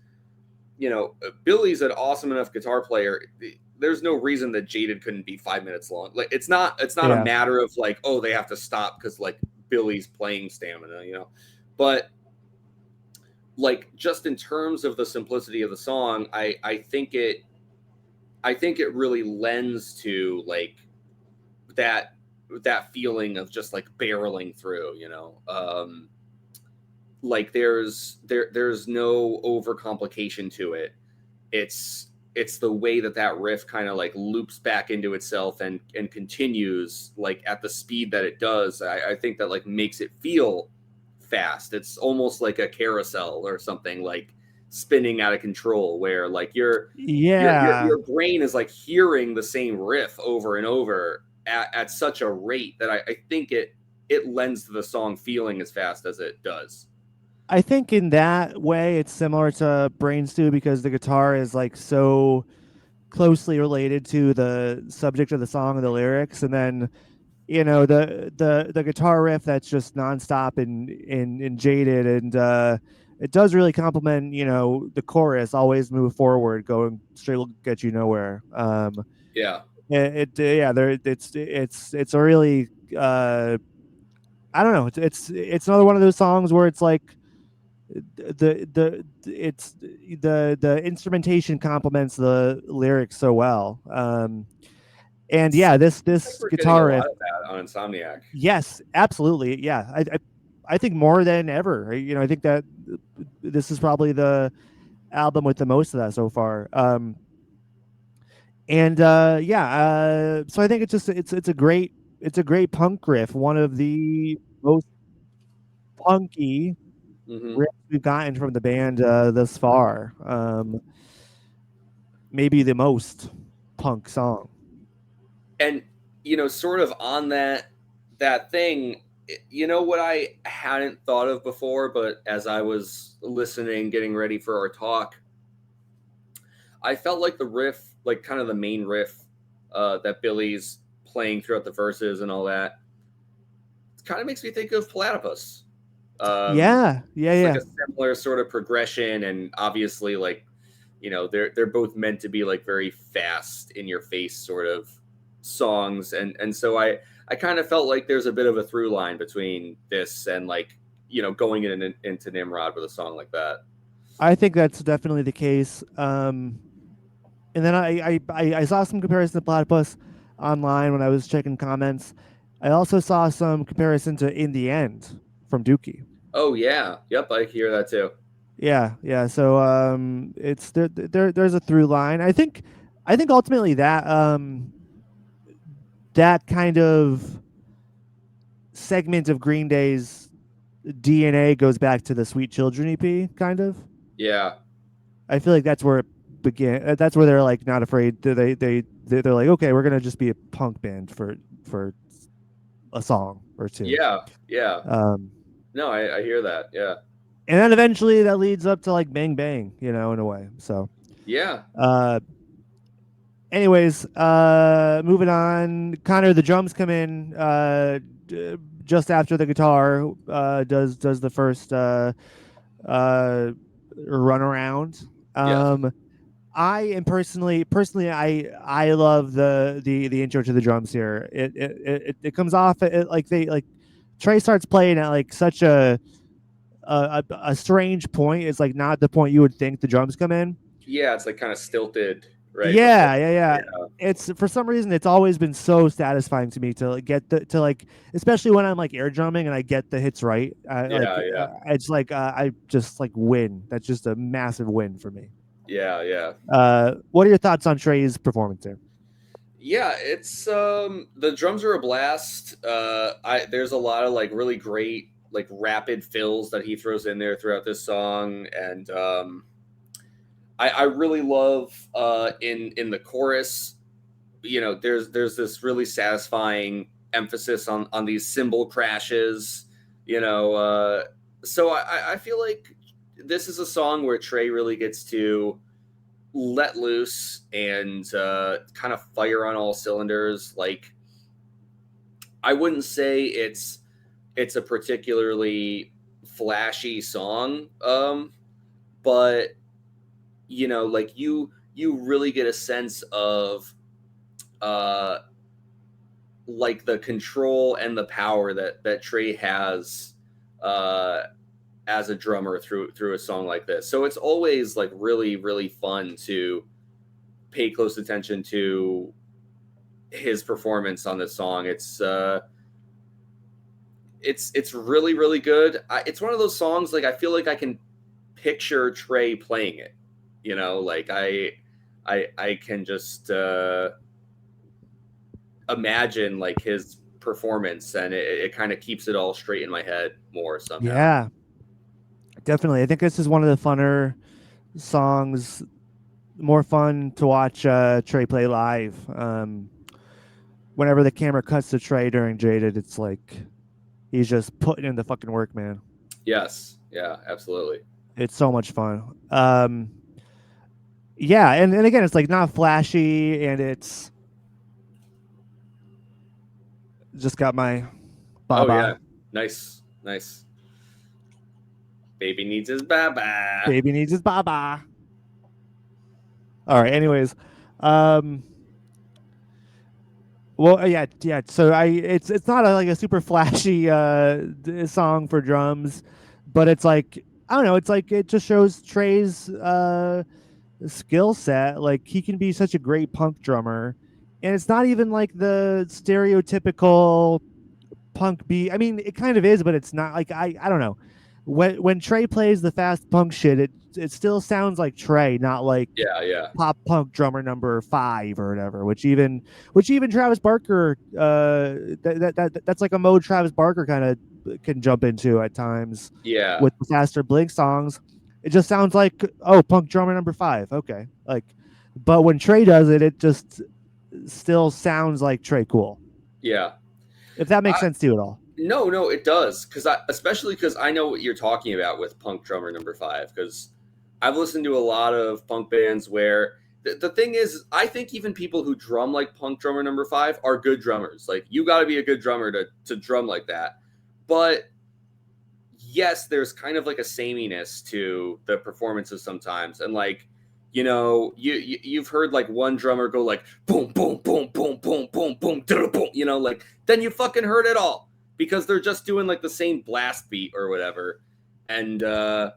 Billy's an awesome enough guitar player. There's no reason that Jaded couldn't be 5 minutes long. Like it's not a Yeah, matter of like, oh, they have to stop because like Billy's playing stamina, But like just in terms of the simplicity of the song, I think it really lends to like that that feeling of just like barreling through, you know. Like there's no overcomplication to it. It's the way that that riff kind of like loops back into itself and continues like at the speed that it does. I think that like makes it feel fast. It's almost like a carousel or something like spinning out of control where like Yeah, your brain is like hearing the same riff over and over at such a rate that I think it lends to the song feeling as fast as it does. I think in that way it's similar to Brain Stew because the guitar is like so closely related to the subject of the song and the lyrics, and then the guitar riff that's just nonstop in Jaded, and it does really complement the chorus, always move forward, going straight will get you nowhere. Yeah. Yeah, there it's a really I don't know, it's another one of those songs where it's like the instrumentation complements the lyrics so well. And It's yeah, like this we're getting a guitar lot riff, of that on Insomniac. yes, absolutely, yeah. I think more than ever. I think that this is probably the album with the most of that so far. And yeah, so I think it's a great punk riff, one of the most punky Hmm. riffs we've gotten from the band thus far. Maybe the most punk song. And sort of on that thing, you know what I hadn't thought of before, but as I was listening, getting ready for our talk, I felt like the riff, like kind of the main riff that Billy's playing throughout the verses and all that, kind of makes me think of Platypus. Um, Yeah, yeah, it's like yeah. a similar sort of progression, and obviously, like they're both meant to be like very fast in your face sort of songs, and so I kind of felt like there's a bit of a through line between this and like going into Nimrod with a song like that. I think that's definitely the case. And then I saw some comparison to Platypus online when I was checking comments. I also saw some comparison to In the End from Dookie. Oh yeah, yep, I hear that too. Yeah, yeah. So it's there's a through line. I think ultimately that that kind of segment of Green Day's DNA goes back to the Sweet Children EP, kind of. Yeah, I feel like that's where it began. That's where they're like not afraid. They're like, okay, we're gonna just be a punk band for a song or two. yeah, yeah. Um, No, I hear that. Yeah, and then eventually that leads up to like Bang Bang, in a way. So, yeah, uh, anyways, moving on. Connor, the drums come in just after the guitar does the first uh, run around. yes, I am personally I love the intro to the drums here. It comes off like they like Trey starts playing at like such a strange point. It's like not the point you would think the drums come in. yeah. It's like kind of stilted right before. Yeah, yeah, yeah. Yeah, It's for some reason it's always been so satisfying to me to like, get the to like, especially when I'm like air drumming and I get the hits right. yeah, yeah, It's like I just like win. That's just a massive win for me. yeah, yeah. What are your thoughts on Trey's performance here? Yeah, it's the drums are a blast. I There's a lot of like really great like rapid fills that he throws in there throughout this song, and I really love in the chorus. There's this really satisfying emphasis on these cymbal crashes. You know, so I feel like this is a song where Trey really gets to let loose and kind of fire on all cylinders. Like I wouldn't say it's a particularly flashy song, but like you really get a sense of uh, like the control and the power that Trey has. Uh, as a drummer through a song like this. So it's always like really really fun to pay close attention to his performance on this song. It's really really good. It's one of those songs like I feel like I can picture Trey playing it. You know, like I can just imagine like his performance, and it kind of keeps it all straight in my head more somehow. Yeah, definitely. I think this is one of the funner songs, more fun to watch Trey play live. Whenever the camera cuts to Trey during Jaded, it's like he's just putting in the fucking work, man. Yes, yeah, absolutely. It's so much fun. Yeah, and again, it's like not flashy, and it's just got my Oh yeah, baba. nice, nice. Baby needs his baba. Baby needs his baba. All right. Anyways, um, well, yeah. So it's not like a super flashy song for drums, but it's like I don't know. It's like it just shows Trey's skill set. Like he can be such a great punk drummer, and it's not even like the stereotypical punk beat. I mean, it kind of is, but it's not like I don't know. When Trey plays the fast punk shit, it still sounds like Trey, not like Yeah, yeah, pop punk drummer number 5 or whatever. Which even Travis Barker, that's like a mode Travis Barker kind of can jump into at times yeah, with the faster Blink songs. It just sounds like, oh, punk drummer number 5, okay. Like, but when Trey does it, it just still sounds like Trey Cool. yeah. If that makes I, sense to you at all. no, no, it does because especially because I know what you're talking about with punk drummer number 5 because I've listened to a lot of punk bands where the thing is I think even people who drum like punk drummer number 5 are good drummers. Like you got to be a good drummer to drum like that, but yes, there's kind of like a sameness to the performances sometimes, and like you've heard like one drummer go like boom boom boom boom boom boom boom boom, like then you fucking heard it all because they're just doing like the same blast beat or whatever, and I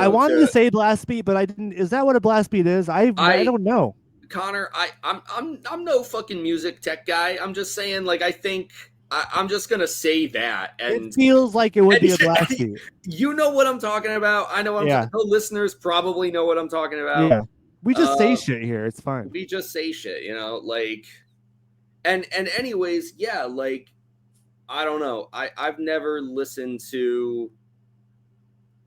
wanted to to say blast beat, but I didn't. Is that what a blast beat is? I I don't know. Connor, I'm no fucking music tech guy. I'm just saying like I think I'm just gonna say that It and feels like it would and be a blast beat. you know what I'm talking about. I know Yeah, the listeners probably know what I'm talking about. yeah. We just say Uh, shit here. It's fine. we just say shit, like, and anyways, yeah, like, I don't know. I've never listened to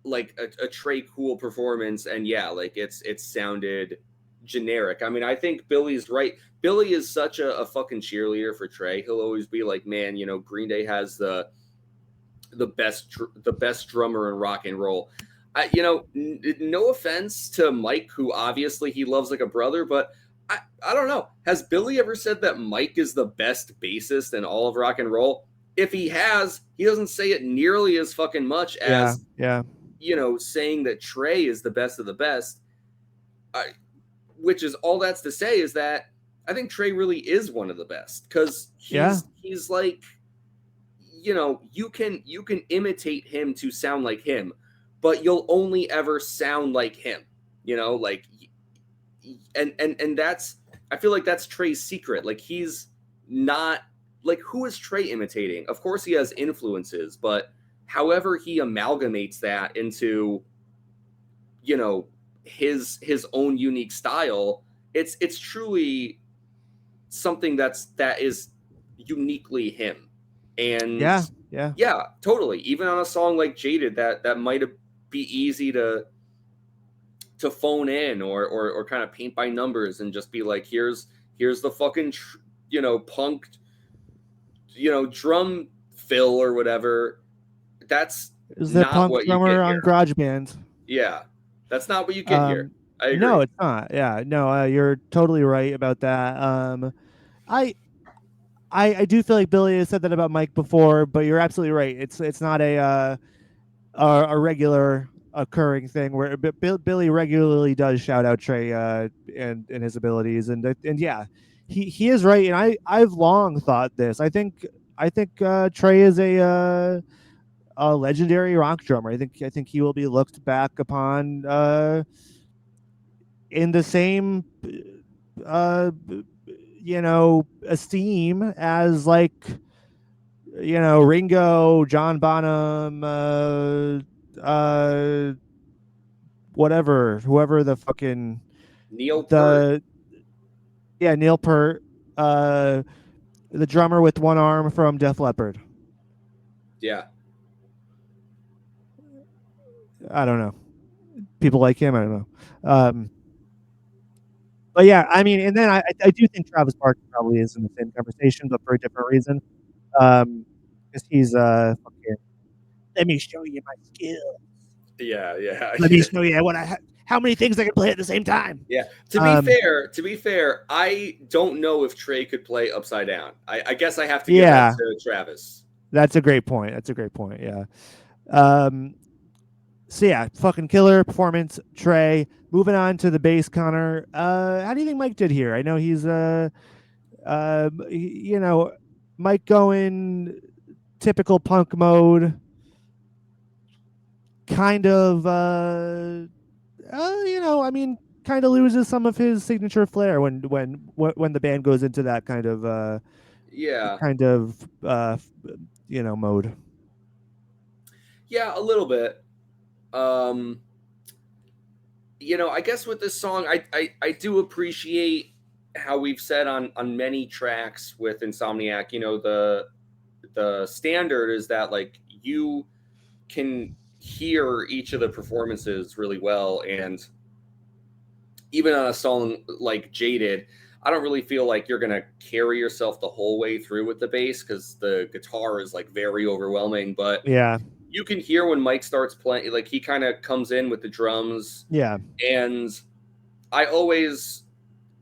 like a Trey Cool performance, and yeah, like it sounded generic. I mean, I think Billy's right. Billy is such a fucking cheerleader for Trey. He'll always be like, man, Green Day has the best drummer in rock and roll. No offense to Mike, who obviously he loves like a brother, but I don't know. Has Billy ever said that Mike is the best bassist in all of rock and roll? If he has, he doesn't say it nearly as fucking much Yeah, as yeah, saying that Trey is the best of the best. Which is all that's to say is that I think Trey really is one of the best because yeah, he's like you can imitate him to sound like him, but you'll only ever sound like him. Like and that's I feel like that's Trey's secret. Like he's not like who is Trey imitating? Of course he has influences, but however he amalgamates that into you know his own unique style, it's truly something that is uniquely him. And yeah, yeah. yeah, totally. Even on a song like Jaded, that might be easy to phone in or kind of paint by numbers and just be like, here's the fucking punk drum fill or whatever. That's Is the not punk what you get drummer on here. GarageBand? Yeah, that's not what you get here. I No, agree. it's not. Yeah, no, you're totally right about that. I, I do feel like Billy has said that about Mike before, but you're absolutely right. It's not a regular occurring thing where Billy regularly does shout out Trey and his abilities and yeah, he is right, and I've long thought this. I think Trey is a legendary rock drummer. I think he will be looked back upon in the same uh, esteem as like Ringo, John Bonham, uh, whatever, whoever the fucking Neil Peart. the yeah Neil Peart, uh, the drummer with one arm from Def Leppard. Yeah. I don't know. People like him. I don't know. But yeah, I mean, and then I do think Travis Barker probably is in the same conversation, but for a different reason. Because he's fucking. Let me show you my skill. Yeah, yeah, Let me show you how many things I can play at the same time. yeah. Um, To be fair, I don't know if Trey could play upside down. I guess I have to give that yeah, to Travis. that's a great point. That's a great point. Yeah. Um, so yeah, fucking killer performance, Trey. Moving on to the bass, Connor. How do you think Mike did here? I know he's Mike going typical punk mode, kind of I mean, kind of loses some of his signature flair when the band goes into that Yeah, kind of mode. yeah, a little bit. Um, I guess with this song, I do appreciate how we've said on many tracks with Insomniac. The standard is that like you can hear each of the performances really well, and even on a song like Jaded, I don't really feel like you're gonna carry yourself the whole way through with the bass because the guitar is like very overwhelming. But Yeah, you can hear when Mike starts playing, like he kind of comes in with the drums, yeah, and I always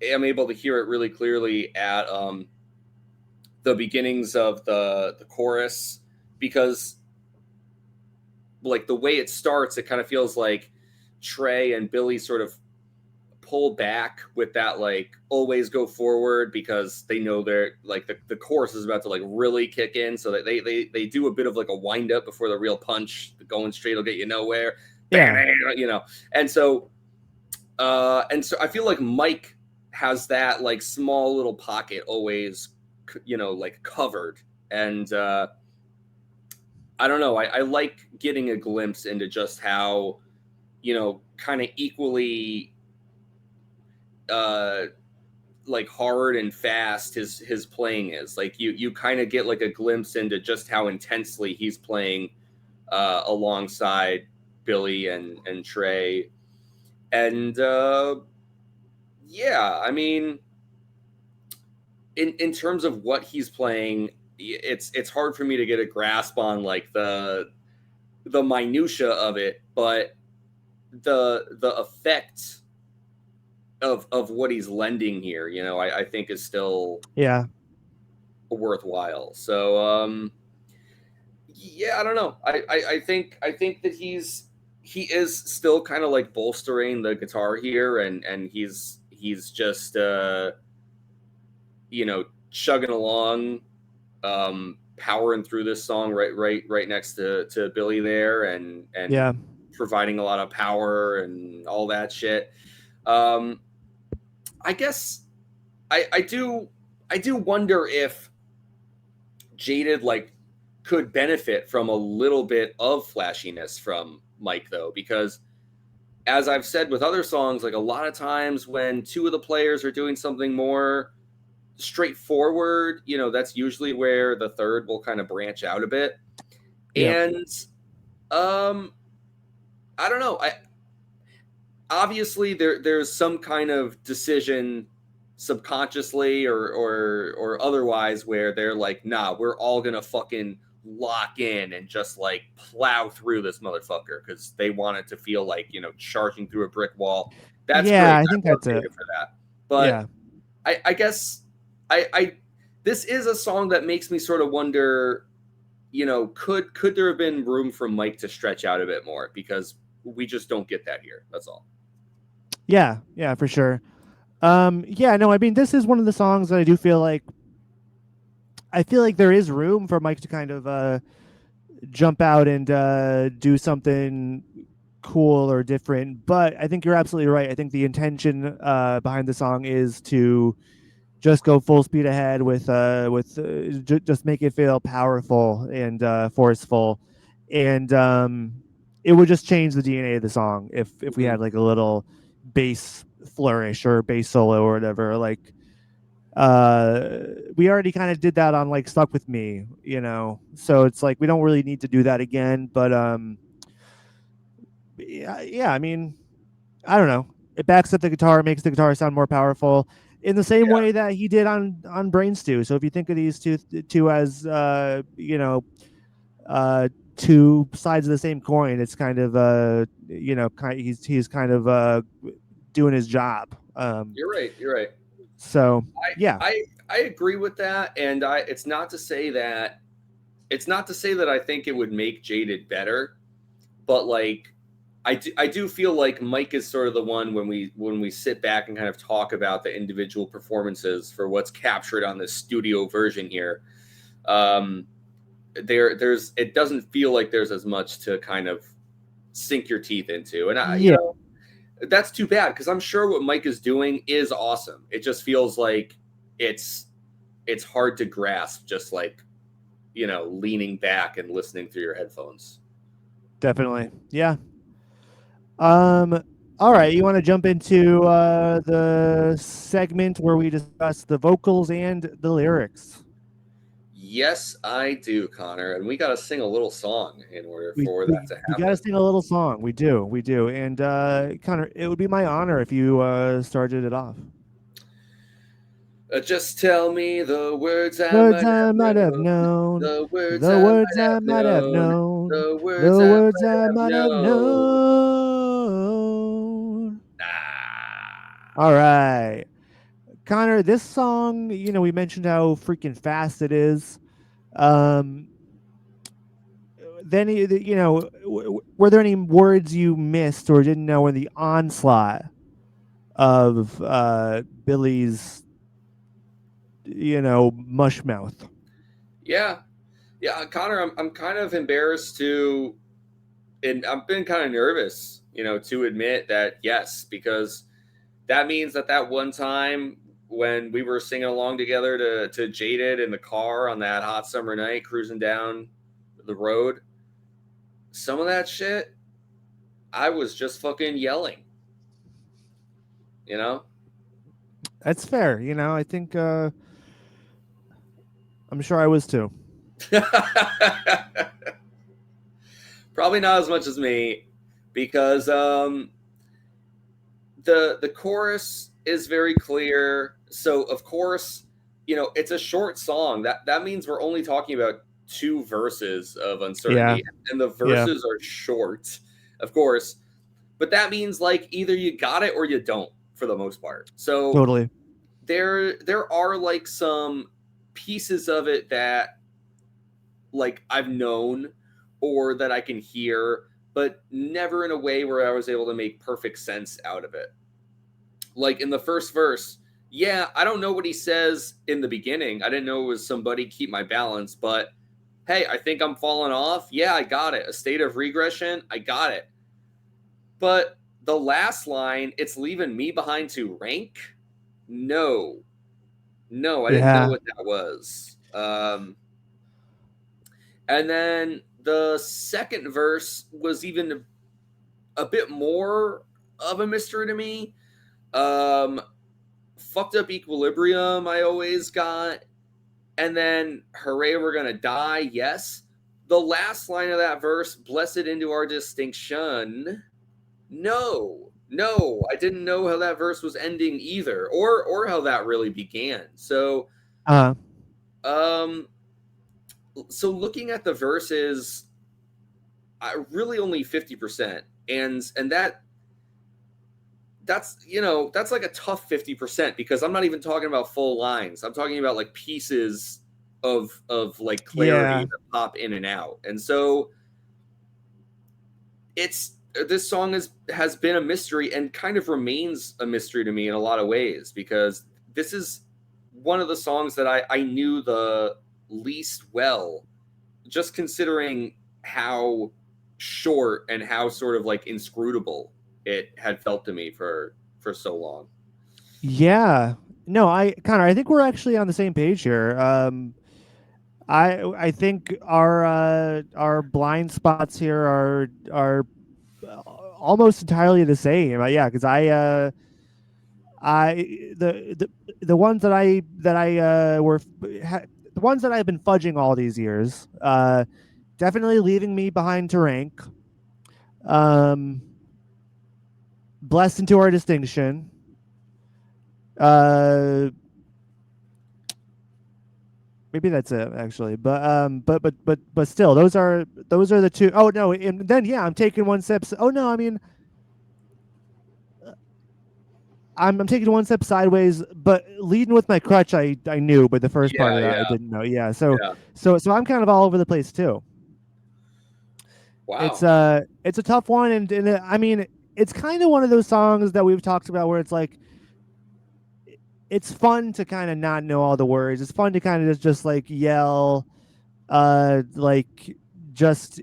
am able to hear it really clearly at the beginnings of the chorus because like the way it starts, it kind of feels like Trey and Billy sort of pull back with that like always go forward because they know they're like the chorus is about to like really kick in, so that they do a bit of like a wind up before the real punch. The going straight will get you nowhere. yeah, And so I feel like Mike has that like small little pocket always like covered. And I don't know, I like getting a glimpse into just how kind of equally uh like hard and fast his playing is. Like you kind of get like a glimpse into just how intensely he's playing alongside Billy and Trey. And yeah, I mean, in terms of what he's playing, it's hard for me to get a grasp on like the minutia of it, but the effect of what he's lending here, I think is still yeah, worthwhile. So yeah, I don't know. I think that he is still kind of like bolstering the guitar here, and he's just chugging along, powering through this song right next to Billy there, and yeah, providing a lot of power and all that shit. Um, I guess I do wonder if Jaded like could benefit from a little bit of flashiness from Mike though, because as I've said with other songs, like a lot of times when two of the players are doing something more straightforward, that's usually where the third will kind of branch out a bit. yeah, And um I don't know. I obviously there's some kind of decision subconsciously or otherwise where they're like, nah, we're all gonna fucking lock in and just like plow through this motherfucker because they want it to feel like charging through a brick wall. That's yeah. great. I I think love that's it. data for that. But Yeah, I guess I this is a song that makes me sort of wonder, could there have been room for Mike to stretch out a bit more, because we just don't get that here. That's all. yeah, yeah, for sure. Yeah, no, I mean, this is one of the songs that I feel like there is room for Mike to kind of jump out and do something cool or different. But I think you're absolutely right. I think the intention behind the song is to just go full speed ahead with just make it feel powerful and forceful, and it would just change the DNA of the song if we Mhm. had like a little bass flourish or bass solo or whatever. Like uh we already kind of did that on like Stuck With Me, so it's like we don't really need to do that again. But yeah, I mean, I don't know. It backs up the guitar, makes the guitar sound more powerful in the same Yeah, way that he did on Brain Stew. So if you think of these two as uh two sides of the same coin, it's kind of he's kind of doing his job. you're right. You're right. So yeah, I agree with that, and I it's not to say that I think it would make Jaded better, but like I do feel like Mike is sort of the one when we sit back and kind of talk about the individual performances for what's captured on the studio version here. Um, there's it doesn't feel like there's as much to kind of sink your teeth into, and I yeah, that's too bad because I'm sure what Mike is doing is awesome. It just feels like it's it's hard to grasp, just like leaning back and listening through your headphones. definitely, yeah. Um, all right, you want to jump into the segment where we discuss the vocals and the lyrics? Yes, I do, Connor, and we got to sing a little song in order we for that we, to we got to happen. sing a little song. We do, and Connor, it would be my honor if you started it off. Just tell me the words I Words might I have might have known, known, the words the I words might I have might have known, known, the words the I words might I have might have known. known. Ah. All right, Connor, this song, we mentioned how freaking fast it is. Um, then were there any words you missed or didn't know in the onslaught of Billy's mush mouth? Yeah, yeah, Connor, I'm kind of embarrassed to, and I've been kind of nervous, to admit that yes, because that means that one time when we were singing along together to Jaded in the car on that hot summer night, cruising down the road, some of that shit, I was just fucking yelling, you know? That's fair. I think I'm sure I was too. Probably not as much as me, because the chorus is very clear. So of course, it's a short song. That means we're only talking about two verses of Yeah, uncertainty, and the yeah, verses are short, of course. But that means like either you got it or you don't for the most part. So totally. there are like some pieces of it that like I've known or that I can hear, but never in a way where I was able to make perfect sense out of it. Like in the first verse, yeah, I don't know what he says in the beginning. I didn't know it was somebody keep my balance, but hey, I think I'm falling off. Yeah, I got it. A state of regression. I got it. But the last line, it's leaving me behind to rank. No, no, I didn't know Yeah. what that was. And then the second verse was even a bit more of a mystery to me. Um, Fucked up equilibrium, I always got. And then, hooray, we're going to die. Yes. The last line of that verse, blessed into our distinction. No, no, I didn't know how that verse was ending either, or how that really began. Uh, Um, so looking at the verses, I really only 50%, and that's like a tough 50% because I'm not even talking about full lines. I'm talking about like pieces of like clarity yeah. that pop in and out. And so it's this song has been a mystery and kind of remains a mystery to me in a lot of ways because this is one of the songs that I knew the least well, just considering how short and how sort of like inscrutable it had felt to me for so long. Yeah. No, Connor, I think we're actually on the same page here. I think our blind spots here are almost entirely the same. Yeah, because I the ones that I the ones that I've been fudging all these years, definitely leaving me behind to rank. Um, blessed into our distinction. Uh, maybe that's it actually, but still, those are the two. Oh no, and then yeah, I'm taking one step. Oh no, I mean, I'm taking one step sideways, but leading with my crutch, I knew, but the first part Yeah, of that I yeah, didn't know. Yeah, so yeah. so I'm kind of all over the place too. Wow. It's a tough one, and I mean, it's kind of one of those songs that we've talked about where it's like it's fun to kind of not know all the words. It's fun to kind of just like yell, like just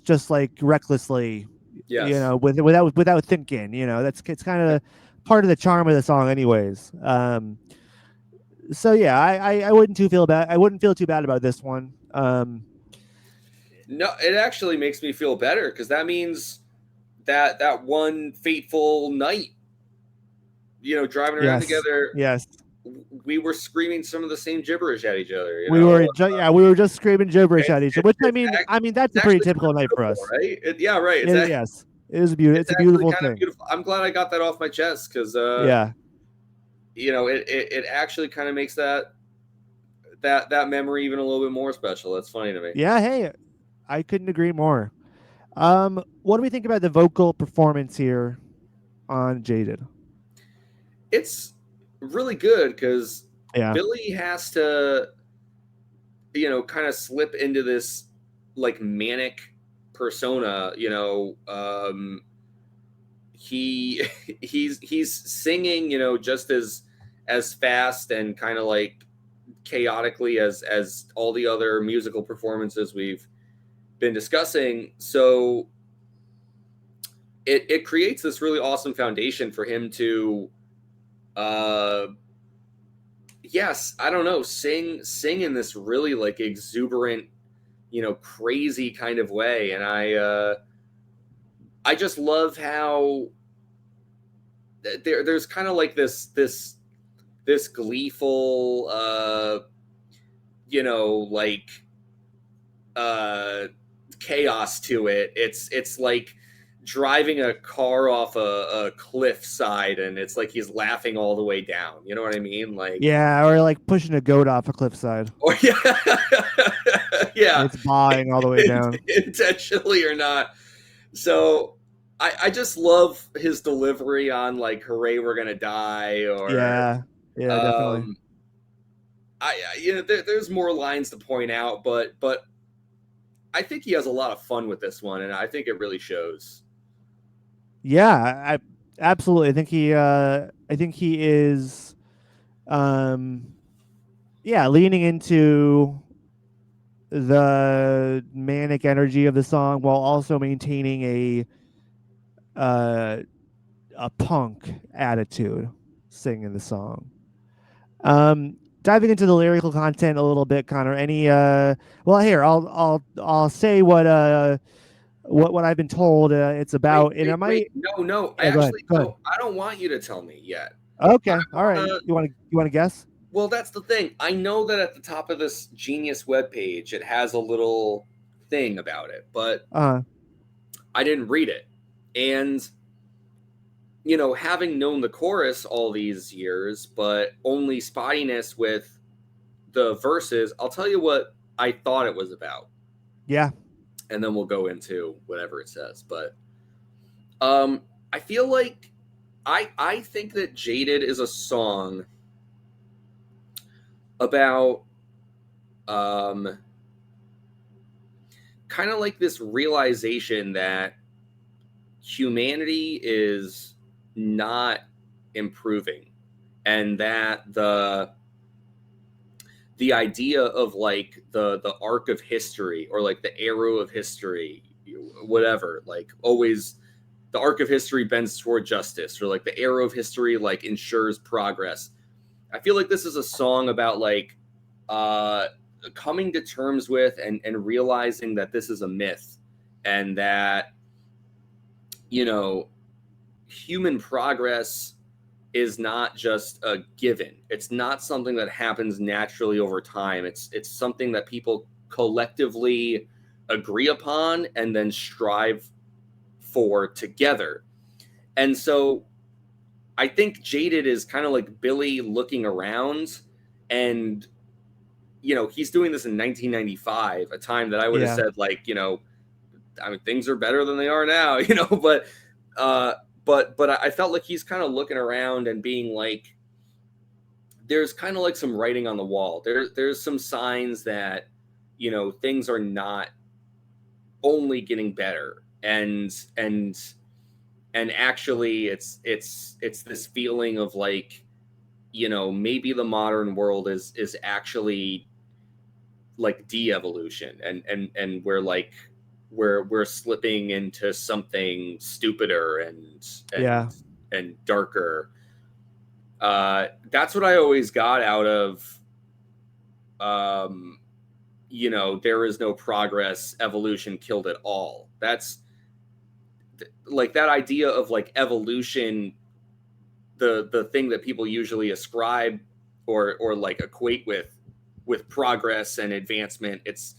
just like recklessly, Yes. without thinking. That's it's kind of part of the charm of the song, anyways. So yeah, I wouldn't too feel bad. I wouldn't feel too bad about this one. No, it actually makes me feel better because that means that one fateful night, driving around Yes, together, yes. we were screaming some of the same gibberish at each other. Yeah, we were just screaming gibberish at It's each other. it's Which it's, I mean that's it's a pretty actually typical kind of night for beautiful, us. right? Yeah, right. Yes, it is beautiful. It's It's a actually beautiful kind of thing. beautiful. I'm glad I got that off my chest because Yeah, it actually kind of makes that memory even a little bit more special. That's funny to me. yeah. Hey, I couldn't agree more. What do we think about the vocal performance here on Jaded? It's really good because Yeah, Billy has to, kind of slip into this like manic persona. He he's singing, just as fast and kind of like chaotically as all the other musical performances we've been discussing. So it creates this really awesome foundation for him to uh yes, I don't know, sing in this really like exuberant, crazy kind of way. And I just love how there's kind of like this gleeful like uh chaos to it. It's like driving a car off a cliff side, and it's like he's laughing all the way down. You know what I mean? Like, yeah, or like pushing a goat off a cliffside. or yeah, yeah, It's bawling all the way down. intentionally or not. So I just love his delivery on like "Hooray, we're gonna die" or Yeah, yeah, definitely. um, there's more lines to point out, but I think he has a lot of fun with this one, and I think it really shows. Yeah, I absolutely. I think he is, um, yeah, leaning into the manic energy of the song while also maintaining uh, a punk attitude singing the song. Diving into the lyrical content a little bit, Connor. Any well, here I'll say what I've been told it's Wait, about, and wait, I wait. might. No, no. Yeah, go ahead. Actually, Go ahead. no. I don't want you to tell me yet. I Okay, all right. wanna. You want to guess? Well, that's the thing. I know that at the top of this Genius webpage, it has a little thing about it, but Uh, I didn't read it. And having known the chorus all these years, but only spottiness with the verses, I'll tell you what I thought it was about, yeah, and then we'll go into whatever it says. But um, I feel like I think that "Jaded" is a song about um, kind of like this realization that humanity is not improving, and that the idea of like the arc of history, or like the arrow of history, whatever, like always the arc of history bends toward justice, or like the arrow of history like ensures progress. I feel like this is a song about like uh coming to terms with and realizing that this is a myth, and that, you know, human progress is not just a given. It's not something that happens naturally over time. It's something that people collectively agree upon and then strive for together. And so I think Jaded is kind of like Billy looking around, and he's doing this in 1995, a time that I would have Yeah. said like, I mean, things are better than they are now, but uh but I felt like he's kind of looking around and being like, there's kind of like some writing on the wall. There's some signs that, things are not only getting better, and actually it's this feeling of like, maybe the modern world is actually like de-evolution, and we're like we're slipping into something stupider Yeah. and darker. That's what I always got out of, um there is no progress, evolution killed it all. That's like that idea of like evolution, the thing that people usually ascribe or like equate with progress and advancement. It's,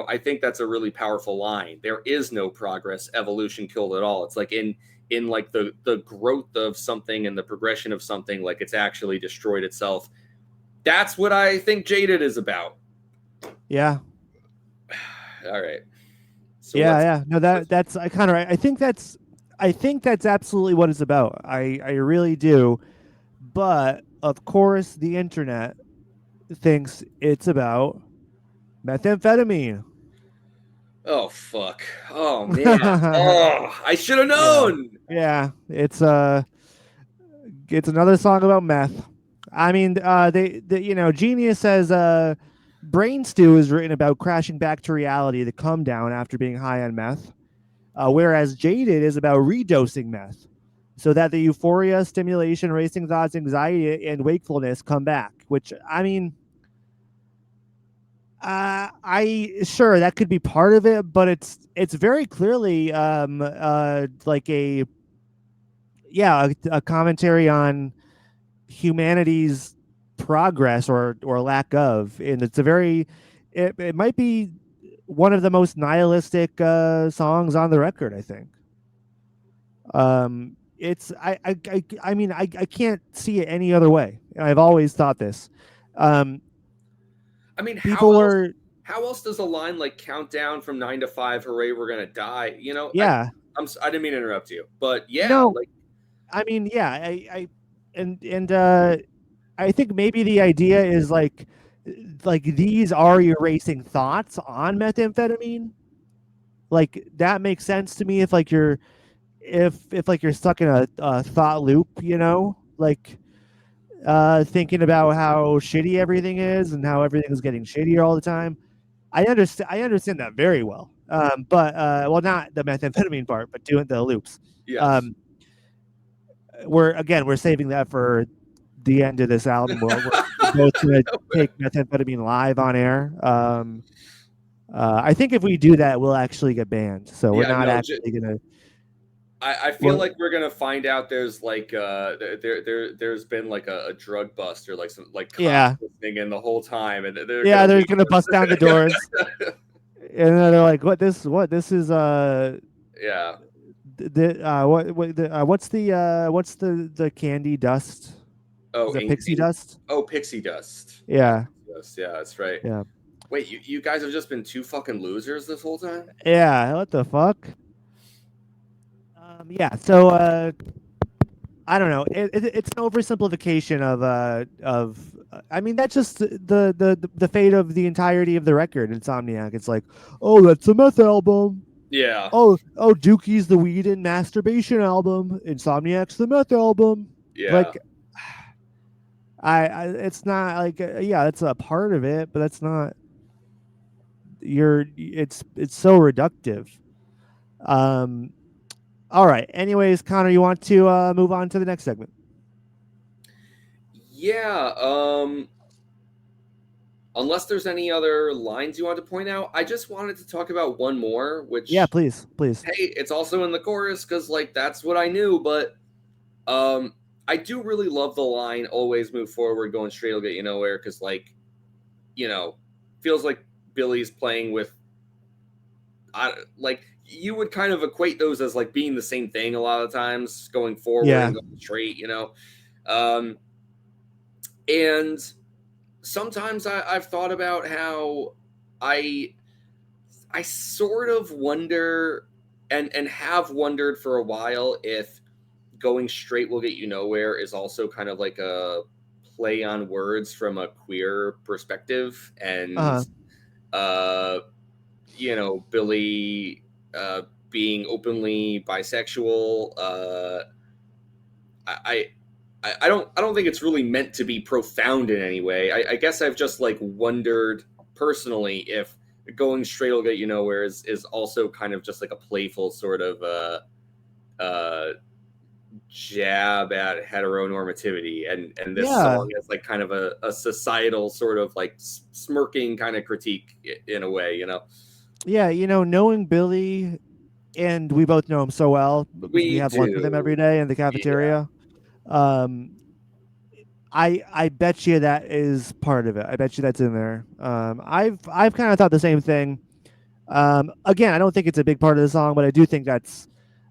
I think that's a really powerful line. There is no progress, evolution killed it all. It's like in like the growth of something and the progression of something, like it's actually destroyed itself. That's what I think Jaded is about. Yeah. All right. So Yeah. let's Yeah. No, that's I kind of right. I think that's absolutely what it's about. I really do. But of course, the internet thinks it's about methamphetamine. Oh fuck. Oh man. Oh, I should have Yeah. known. Yeah. It's another song about meth. I mean, Genius says Brain Stew is written about crashing back to reality to come down after being high on meth, whereas Jaded is about redosing meth so that the euphoria, stimulation, racing thoughts, anxiety, and wakefulness come back. Which, I mean, I sure that could be part of it, but it's very clearly like a commentary on humanity's progress or lack of, and it's a very it might be one of the most nihilistic songs on the record, I think. It's I mean I can't see it any other way. I've always thought this. um I mean, People were how else does a line like "Countdown from 9 to 5, hooray, we're gonna die"? yeah. I didn't mean to interrupt you, but yeah, No, like I mean, yeah, I and I think maybe the idea is like these are erasing thoughts on methamphetamine. Like that makes sense to me if like you're if like you're stuck in a thought loop, like thinking about how shitty everything is and how everything's getting shittier all the time. I understand that very well. But well, not the methamphetamine part, but doing the loops. yes. Um, we're saving that for the end of this album. We're both gonna take methamphetamine live on air. I think if we do that, we'll actually get banned. So we're Yeah, not no, actually gonna. I feel Well, like we're gonna find out there's like there's been like a drug bust, or like some like cops yeah, listening in the whole time, and they're yeah, gonna they're leave gonna bust down the doors, us. and then they're like, What this is Yeah. what's the candy dust? Oh, Is it pixie ink. dust? Oh, pixie dust. Yeah, Yeah, pixie dust. Yeah, that's right. yeah, Wait, you guys have just been two fucking losers this whole time? yeah. What the fuck? Yeah. So I don't know. It's an oversimplification of. I mean, that's just the fate of the entirety of the record. Insomniac. It's like, oh, that's a meth album. Yeah. Oh, Dookie's the weed and masturbation album. Insomniac's the meth album. Yeah. Like, it's not like yeah, that's a part of it, but that's not it's so reductive. Um, all right. Anyways, Connor, you want to move on to the next segment? Yeah. Unless there's any other lines you want to point out, I just wanted to talk about one more, Yeah, which, please, please. hey, it's also in the chorus because like that's what I knew, but um, I do really love the line "always move forward, going straight will get you nowhere" because like you know feels like Billy's playing with like you would kind of equate those as like being the same thing a lot of times, going forward Yeah. and going straight, um, and sometimes I've thought about how I I sort of wonder and have wondered for a while if going straight will get you nowhere is also kind of like a play on words from a queer perspective and Uh-huh. uh Billy being openly bisexual. I, I don't think it's really meant to be profound in any way. I guess I've just like wondered personally if going straight will get you nowhere is also kind of just like a playful sort of uh jab at heteronormativity, and this Yeah. song is like kind of a societal sort of like smirking kind of critique in a way, Yeah, knowing Billy, and we both know him so well because we we have lunch with him do. every day in the Yeah. cafeteria. Um, I bet you that is part of it. I bet you that's in there. I've kind of thought the same thing. Again, I don't think it's a big part of the song, but I do think that's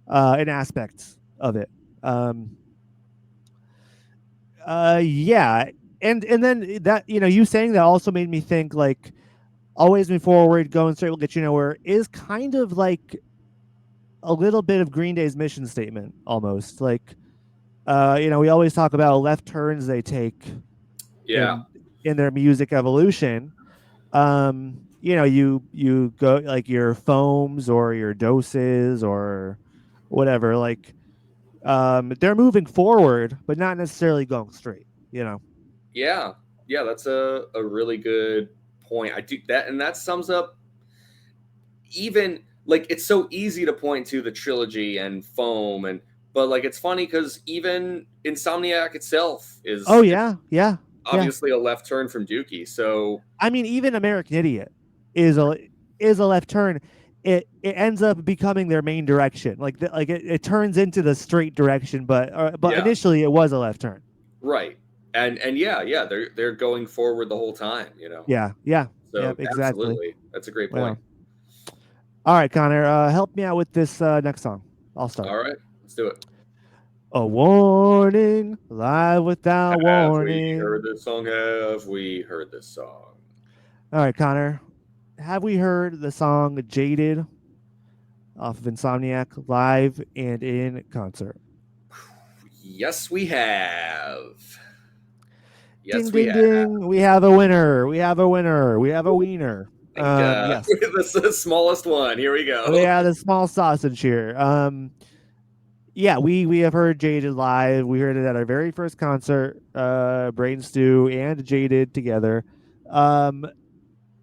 an aspect of it. Um, yeah, and then that you saying that also made me think like always move forward, going straight will get you nowhere is kind of like a little bit of Green Day's mission statement almost. Like we always talk about left turns they take Yeah. in their music evolution. You go like your foams or your doses or whatever, like they're moving forward but not necessarily going straight. Yeah, yeah, that's a really good point. I do that, and that sums up even like it's so easy to point to the trilogy and foam, and but like it's funny because even Insomniac itself Oh is yeah, yeah, yeah. obviously a left turn from Dookie. So I mean, even American Idiot is a left turn. It ends up becoming their main direction. Like it turns into the straight direction, but yeah, initially it was a left turn. right, and yeah, they're going forward the whole time. Yeah, yeah, So yep, exactly. absolutely, that's a great Wow. point. All right, Connor, help me out with this next song. I'll start. All right, let's do it. A warning, live without Have we heard warning. this song? Have we heard this song? All right, Connor, have we heard the song "Jaded" off of Insomniac live and in concert? Yes, we have. Ding Yes, we ding have. ding! We have a winner. We have a winner. We have a wiener. Like Yes. the smallest one. Here we We go. have the small sausage here. Yeah, we have heard Jaded live. We heard it at our very first concert. Brain Stew and Jaded together. Um,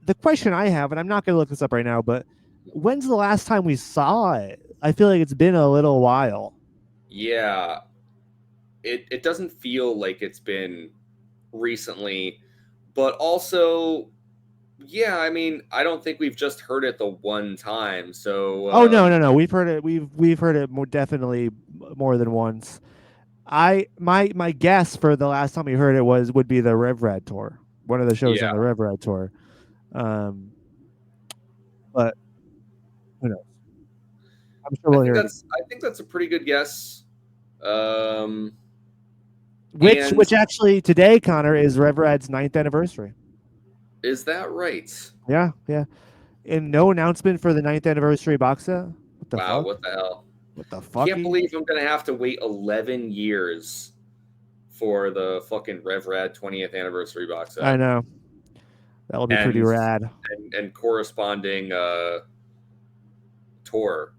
the question I have, and I'm not going to look this up right now, but when's the last time we saw it? I feel like it's been a little while. Yeah, it doesn't feel like it's been recently, but also, yeah, I mean, I don't think we've just heard it the one time. So, Oh no, no, no. We've heard it. We've heard it more definitely more than once. My guess for the last time we heard it would be the Rev Rad tour, one of the shows on yeah, the Rev Rad tour. Um, but who knows? I'm sure we'll hear it. I think that's a pretty good guess. Um, Which and which actually today, Connor, is Rev Rad's ninth anniversary. is that right? Yeah, yeah. And no announcement for the ninth anniversary box set. What the Wow, fuck? what the hell? What the Can't fucky? believe I'm gonna have to wait 11 years for the fucking Rev Rad 20th anniversary box I set know. That'll be pretty and rad. and corresponding tour,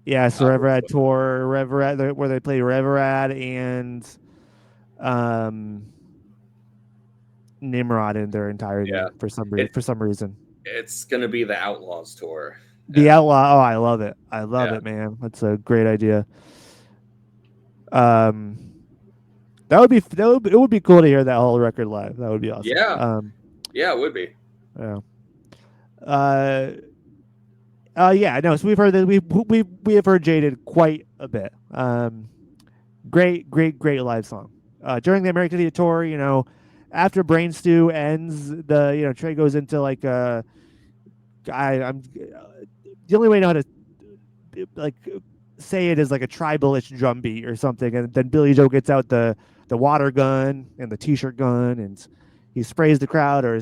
Yeah, so Rev Rad obviously. tour, Rev Rad, where they play Rev Rad and um Nimrod in their entirety Yeah, for it some reason. it's gonna be the Outlaws tour, The and Outlaw. Oh, I love it. I love yeah, it, man. That's a great idea. Um, it would be cool to hear that whole record live. That would be awesome. yeah, yeah, it would be. Yeah. Uh, yeah. No. So we've heard that we have heard Jaded quite a bit. Great live song. During the American Idiot tour, after Brain Stew ends, Trey goes into like I'm the only way I know how to like say it is like a tribalish drum beat or something, and then Billy Joe gets out the water gun and the t-shirt gun, and he sprays the crowd or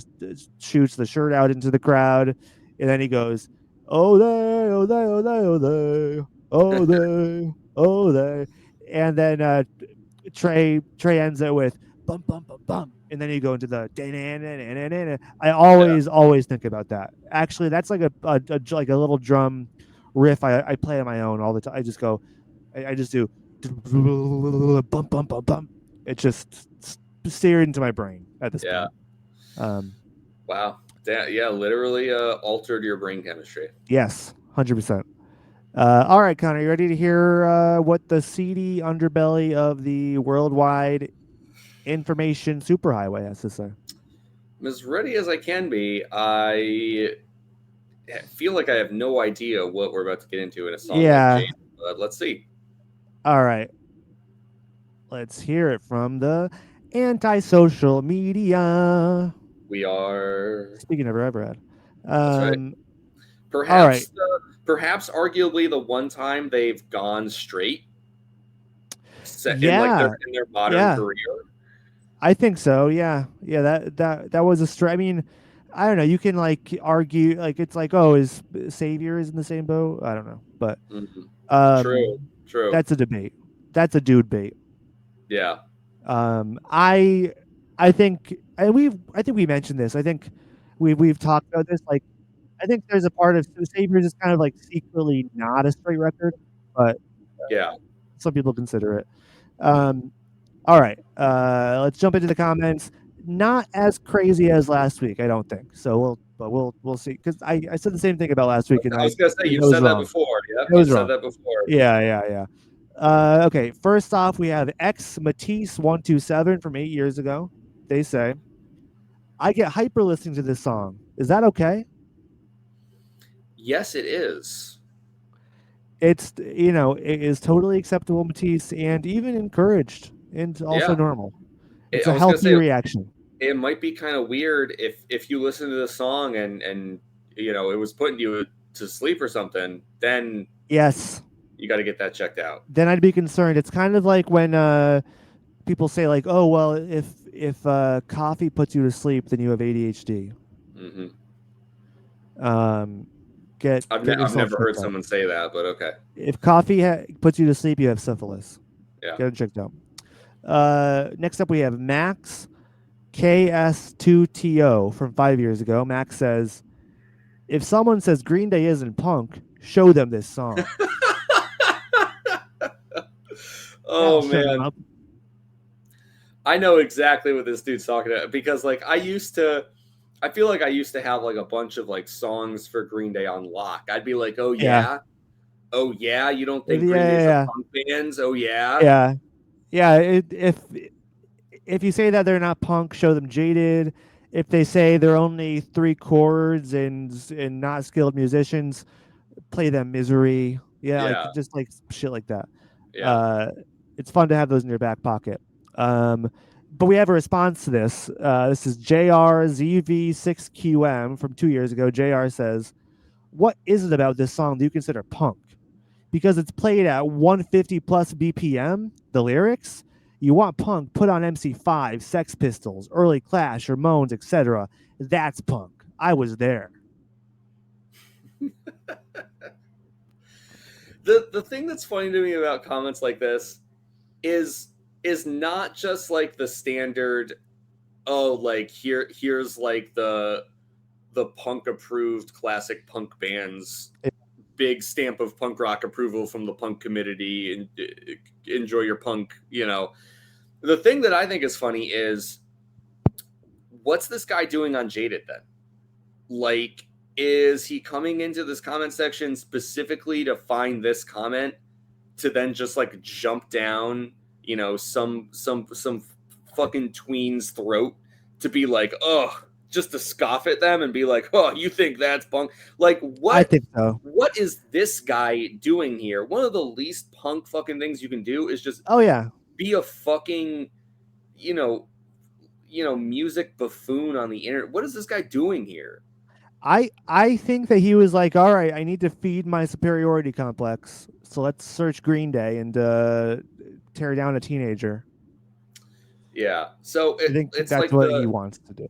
shoots the shirt out into the crowd, and then he goes, "Oh they, oh they, oh they, oh they, oh they, oh they," and then Trey ends it with bum bum bum bum, and then you go into the I Yeah, always think about that. Actually, that's like like a little drum riff I play on my own all the time. I just go, I just do bum bum bum bum. It just seared into my brain at this yeah. point. Um, Wow. Yeah, literally altered your brain chemistry. yes, 100%. All right, Connor, you ready to hear what the seedy underbelly of the worldwide information superhighway has to say? I'm as ready as I can be. I feel like I have no idea what we're about to get into in a song like Yeah. Jade, but let's see. All right. Let's hear it from the antisocial media. We are. Speaking of Brad. That's right. Um, all right. Perhaps, arguably the one time they've gone straight in like Yeah. their modern Yeah. career. I think so. Yeah. Yeah. That was a I mean, I don't know. You can like argue like it's like, oh, is Savior is in the same boat? I don't know. But Mhm. um True. True. that's a debate. That's a dude bait. Yeah. Um I I think and I think we mentioned this. I think we've talked about this. Like I think there's a part of Saviors is kind of like secretly not a straight record, but Yeah. some people consider it. Um, all right, let's jump into the comments. Not as crazy as last week, I don't think. So we'll see. Because I said the same thing about last week, and I was gonna say I you've was said that wrong. before. Yep, I you've was said wrong. that before. Yeah. Okay, first off, we have X Matisse 127 from 8 years ago. They say, "I get hyper listening to this song. Is that okay?" Yes, it is. It's it is totally acceptable, Matisse, and even encouraged, and also Yeah. normal. It's I a was gonna healthy say reaction. it might be kind of weird if you listen to the song and it was putting you to sleep or something. Then Yes. you got to get that checked out. Then I'd be concerned. It's kind of like when people say like, "Oh, well, if coffee puts you to sleep, then you have ADHD." Hmm. Um, get I've yourself never heard checked out. someone say that, but okay. If coffee puts you to sleep, you have syphilis. Yeah. Get it checked out. Next up, we have Max KS2TO from 5 years ago. Max says, "If someone says Green Day isn't punk, show them this song. That'll Oh shut them man, up." I know exactly what this dude's talking about because like I feel like I used to have like a bunch of like songs for Green Day on lock. I'd be like, Yeah. oh yeah, you don't Yeah. think Green Day's a Yeah. punk band? Oh yeah, Yeah. Yeah. If you say that they're not punk, show them Jaded. If they say they're only three chords and not skilled musicians, play them Misery. Yeah, like yeah, just like shit like that. yeah. Uh, it's fun to have those in your back pocket. Um, but we have a response to this. This is JRZV6QM from 2 years ago. JR says, "What is it about this song that you consider punk? Because it's played at 150 plus BPM, the lyrics? You want punk, put on MC5, Sex Pistols, early Clash, Ramones, etc. That's punk. I was there." The thing that's funny to me about comments like this is not just like the standard, oh like here's like the punk approved classic punk bands big stamp of punk rock approval from the punk community and enjoy your punk. The thing that I think is funny is what's this guy doing on Jaded then? Like, is he coming into this comment section specifically to find this comment to then just like jump down, some fucking tween's throat to be like, oh, just to scoff at them and be like, oh, you think that's punk? Like, I what? think so. What is this guy doing here? One of the least punk fucking things you can do is just Oh yeah, be a fucking, you know, music buffoon on the internet. What is this guy doing here? I think that he was like, all right, I need to feed my superiority complex, so let's search Green Day and tear down a teenager. Yeah. So I think it's that's like what he wants to do.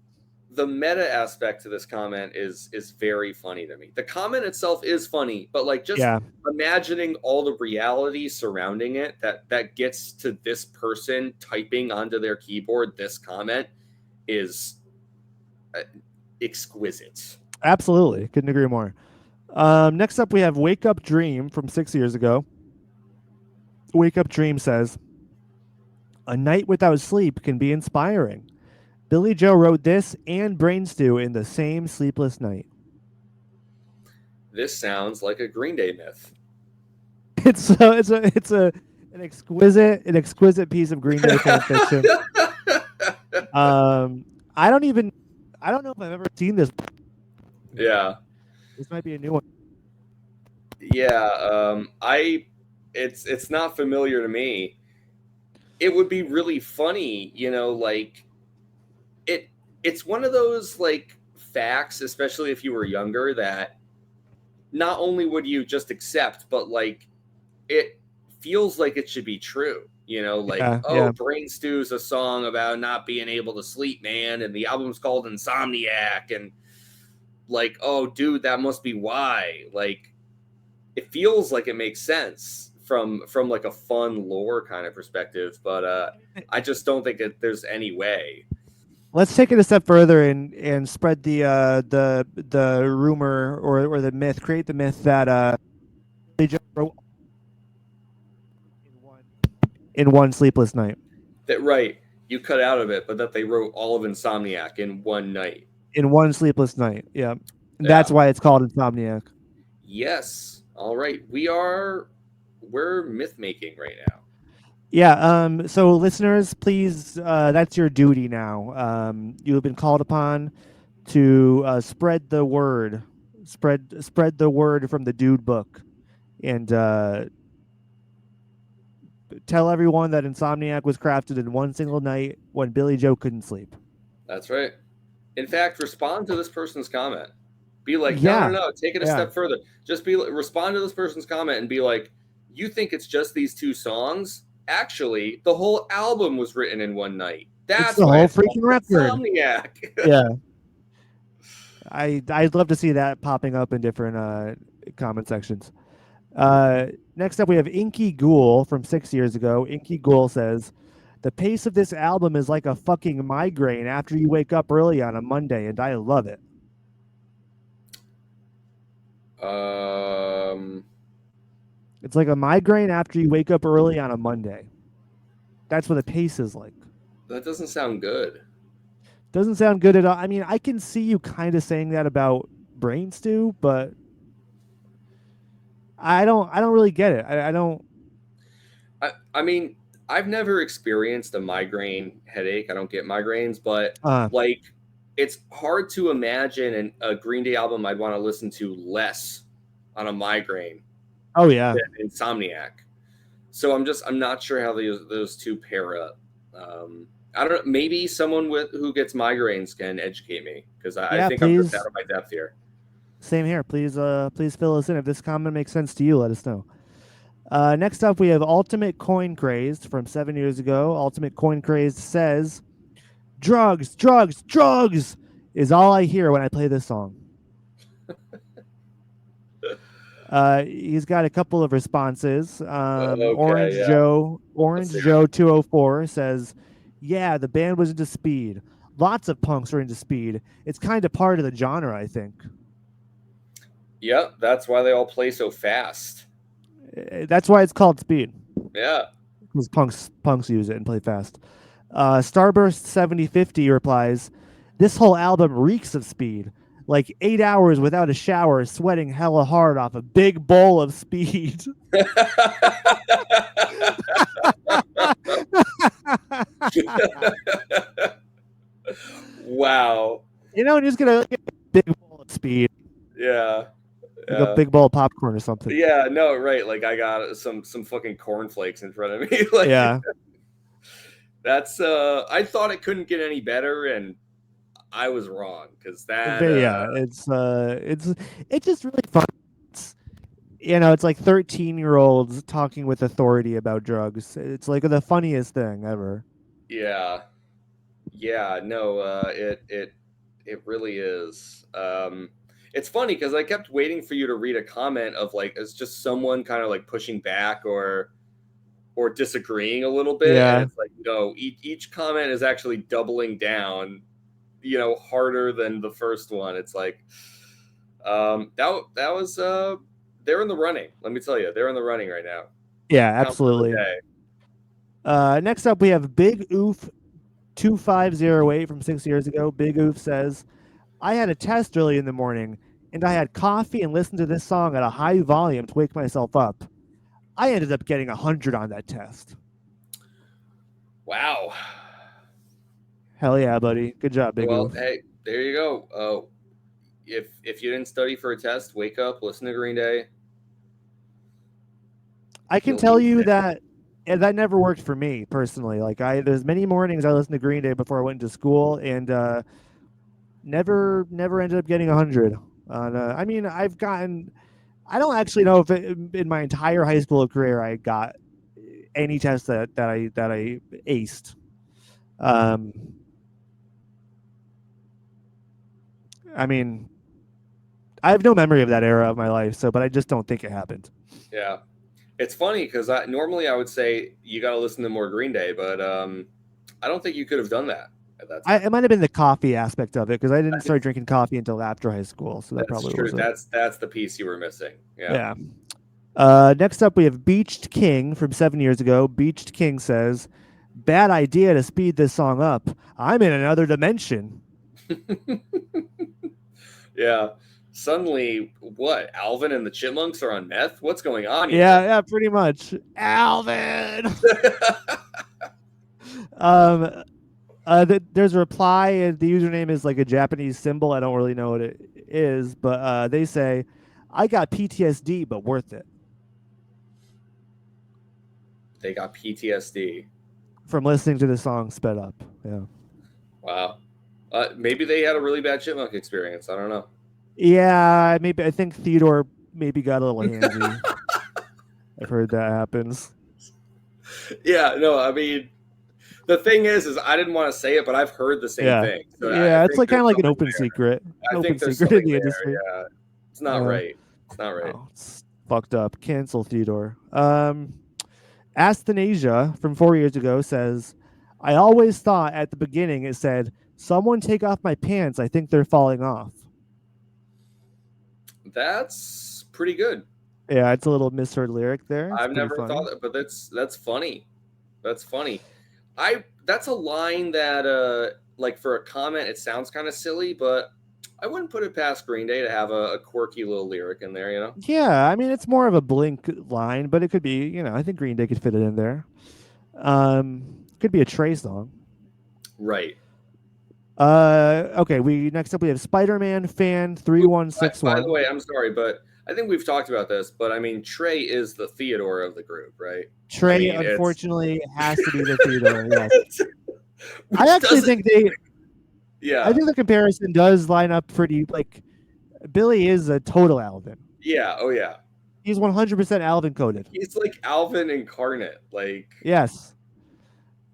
the meta aspect to this comment is very funny to me. The comment itself is funny, but like just Yeah, imagining all the reality surrounding it that gets to this person typing onto their keyboard this comment is uh, exquisite. absolutely, couldn't agree more. Next up, we have Wake Up Dream from 6 years ago. Wake Up Dream says, a night without sleep can be inspiring. Billy Joe wrote this and Brain Stew in the same sleepless night. This sounds like a Green Day myth. It's an exquisite piece of Green Day fan fiction. Um, I don't even I don't know if I've ever seen this. Yeah. This might be a new one. Yeah, I it's not familiar to me. It would be really funny, like it it's one of those like facts, especially if you were younger, that not only would you just accept, but like it feels like it should be true. Like, Yeah, oh, yeah. Brain Stew's a song about not being able to sleep, man, and the album's called Insomniac, and like, oh, dude, that must be why. Like, it feels like it makes sense from like a fun lore kind of perspective, but I just don't think that there's any way. Let's take it a step further and spread the rumor or the myth, create the myth that Billy Joe wrote in one sleepless night. That right, you cut out of it, but that they wrote all of Insomniac in one night. In one sleepless night. Yeah. And Yeah. that's why it's called Insomniac. Yes. All right. We're myth making right now. Yeah. So listeners, please, that's your duty now. You have been called upon to spread the word, spread the word from the Dude book, and tell everyone that Insomniac was crafted in one single night when Billy Joe couldn't sleep. That's right. In fact, respond to this person's comment. Be like, no, no, Yeah. no. Take it a Yeah. step further. Just respond to this person's comment and be like, you think it's just these two songs? Actually, the whole album was written in one night. It's That's the why whole it's called freaking record. Insomniac. Yeah. I'd love to see that popping up in different comment sections. Next up, we have Inky Ghoul from 6 years ago. Inky Ghoul says, the pace of this album is like a fucking migraine after you wake up early on a Monday, and I love it. It's like a migraine after you wake up early on a Monday. That's what the pace is like. That doesn't sound good. Doesn't sound good at all. I mean, I can see you kind of saying that about Brain Stew, but I don't really get it. I don't. I mean, I've never experienced a migraine headache. I don't get migraines, but like, it's hard to imagine a Green Day album I'd want to listen to less on a migraine. Oh yeah, than Insomniac. So I'm not sure how those two pair up. I don't know. Maybe someone who gets migraines can educate me, because I think I'm just out of my depth here. Same here. Please fill us in. If this comment makes sense to you, let us know. Next up, we have Ultimate Coin Crazed from 7 years ago. Ultimate Coin Crazed says, drugs, drugs, drugs is all I hear when I play this song. He's got a couple of responses. Okay, Orange yeah. Joe 204 says, yeah, the band was into speed. Lots of punks are into speed. It's kind of part of the genre, I think. Yep, that's why they all play so fast. That's why it's called speed. Yeah. Because punks use it and play fast. Starburst 7050 replies, This whole album reeks of speed. Like 8 hours without a shower, sweating hella hard off a big bowl of speed. Wow. Just gonna get a big bowl of speed, Yeah. like a Yeah. big bowl of popcorn or something. Yeah, no, right. Like I got some fucking cornflakes in front of me. Like Yeah, that's I thought it couldn't get any better, and I was wrong because that yeah. It's just really fun. It's, it's like 13-year-olds talking with authority about drugs. It's like the funniest thing ever. yeah. Yeah, no, it really is. It's funny because I kept waiting for you to read a comment of like it's just someone kind of like pushing back or disagreeing a little bit, and Yeah, it's like no, each comment is actually doubling down, harder than the first one. It's like that was they're in the running. Let me tell you, they're in the running right now. yeah, Count for the absolutely. day. Next up, we have Big Oof 2508 from 6 years ago. Big Oof says, I had a test early in the morning, and I had coffee and listened to this song at a high volume to wake myself up. I ended up getting 100 on that test. Wow. Hell yeah, buddy. Good job, Big Well, Oof. hey, there you go. If you didn't study for a test, wake up, listen to Green Day. I can You'll tell be you there. that that never worked for me personally. Like there's many mornings I listened to Green Day before I went to school, and never ended up getting 100. I mean, I've gotten. I don't actually know if in my entire high school career I got any test that I aced. Um, I mean, I have no memory of that era of my life, but I just don't think it happened. Yeah, it's funny because I normally I would say you got to listen to more Green Day, but I don't think you could have done that at that time. It might have been the coffee aspect of it because I didn't I- start drinking coffee until after high school, so that That's probably true. was it. That's the piece you were missing. Yeah. Yeah. Next up, we have Beached King from 7 years ago. Beached King says, "Bad idea to speed this song up. I'm in another dimension." Yeah. Suddenly, what? Alvin and the Chipmunks are on meth? What's going on Yeah, here? yeah, pretty much. Alvin. um, there's a reply, and the username is like a Japanese symbol. I don't really know what it is, but they say, "I got PTSD, but worth it They got PTSD. from listening to the song sped up." Yeah, Wow. Maybe they had a really bad chipmunk experience. I don't know. yeah. Maybe I think Theodore maybe got a little handsy. I've heard that happens. Yeah, no, I mean, the thing is I didn't want to say it, but I've heard the same Yeah, thing. So I yeah. It's think like kind there's of like an something open there. secret, I think there's in something the there. industry. Yeah, it's not Uh, right. It's not right. oh, it's fucked up. Cancel Theodore. Asthanasia from 4 years ago says, I always thought at the beginning it said, "Someone take off my pants. I think they're falling off." That's pretty good. Yeah, it's a little misheard lyric there. It's I've pretty never thought funny. that, but that's funny. That's funny. That's a line that like for a comment it sounds kind of silly, but I wouldn't put it past Green Day to have a quirky little lyric in there. Yeah, I mean, it's more of a Blink line, but it could be, I think Green Day could fit it in there. Could be a Trey song. Right. Okay. Next up we have Spider-Man fan Ooh, three one six by the one. way, I'm sorry, but I think we've talked about this, but I mean Trey is the Theodore of the group, right? I Trey, mean, it's unfortunately, has to be the Theodore. Yes, I which actually doesn't think they. I yeah. think the comparison does line up pretty. Like Billy is a total Alvin. Yeah, oh yeah. He's 100% Alvin coded. He's like Alvin incarnate. Like Yes,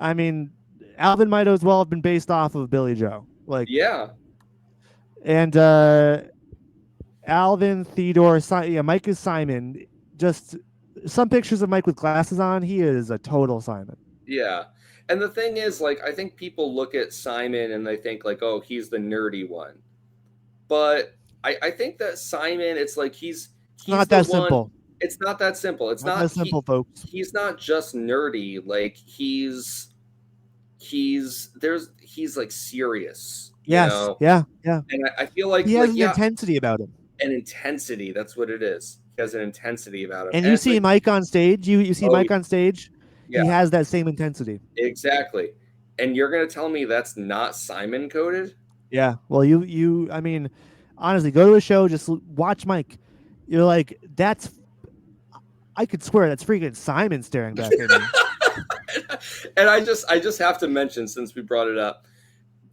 I mean, Alvin might as well have been based off of Billy Joe. Like, yeah. and Alvin, Theodore, yeah, Mike is Simon. Just some pictures of Mike with glasses on. He is a total Simon. Yeah. And the thing is, like, I think people look at Simon and they think, like, oh, he's the nerdy one. But I think that Simon, it's like It's he's not the that one. simple. It's not that simple. It's Not that not simple, folks. he's not just nerdy. Like he's like serious, you Yes. know. Yeah. Yeah. And I feel He has like an yeah, intensity about him. an intensity. That's what it is. He has an intensity about him, And and you it's see like, Mike on stage. You see oh Mike on stage. yeah, He has that same intensity. exactly. And you're gonna tell me that's not Simon coded? Yeah. Well, you. I mean, honestly, go to a show. Just watch Mike. You're like, that's. I could swear that's freaking Simon staring back at me. And I just have to mention, since we brought it up,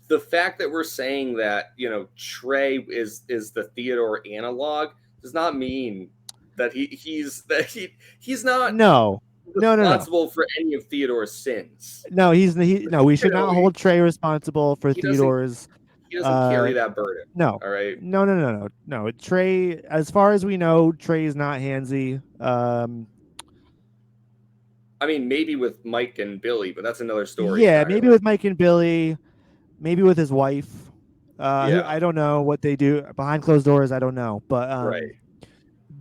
the fact that we're saying that, you know, Trey is the Theodore analog does not mean that he's not No. No. No. No. responsible for any of Theodore's sins. No. No. We You should know, not hold Trey responsible for he doesn't Theodore's. he doesn't carry Uh. that burden. No. All right. No. No. No. No. No. Trey. As far as we know, Trey is not handsy. I mean, maybe with Mike and Billy, but that's another story Yeah. Maybe entirely. with Mike and Billy. Maybe with his wife. Yeah. I don't know what they do behind closed doors. I don't know, Right.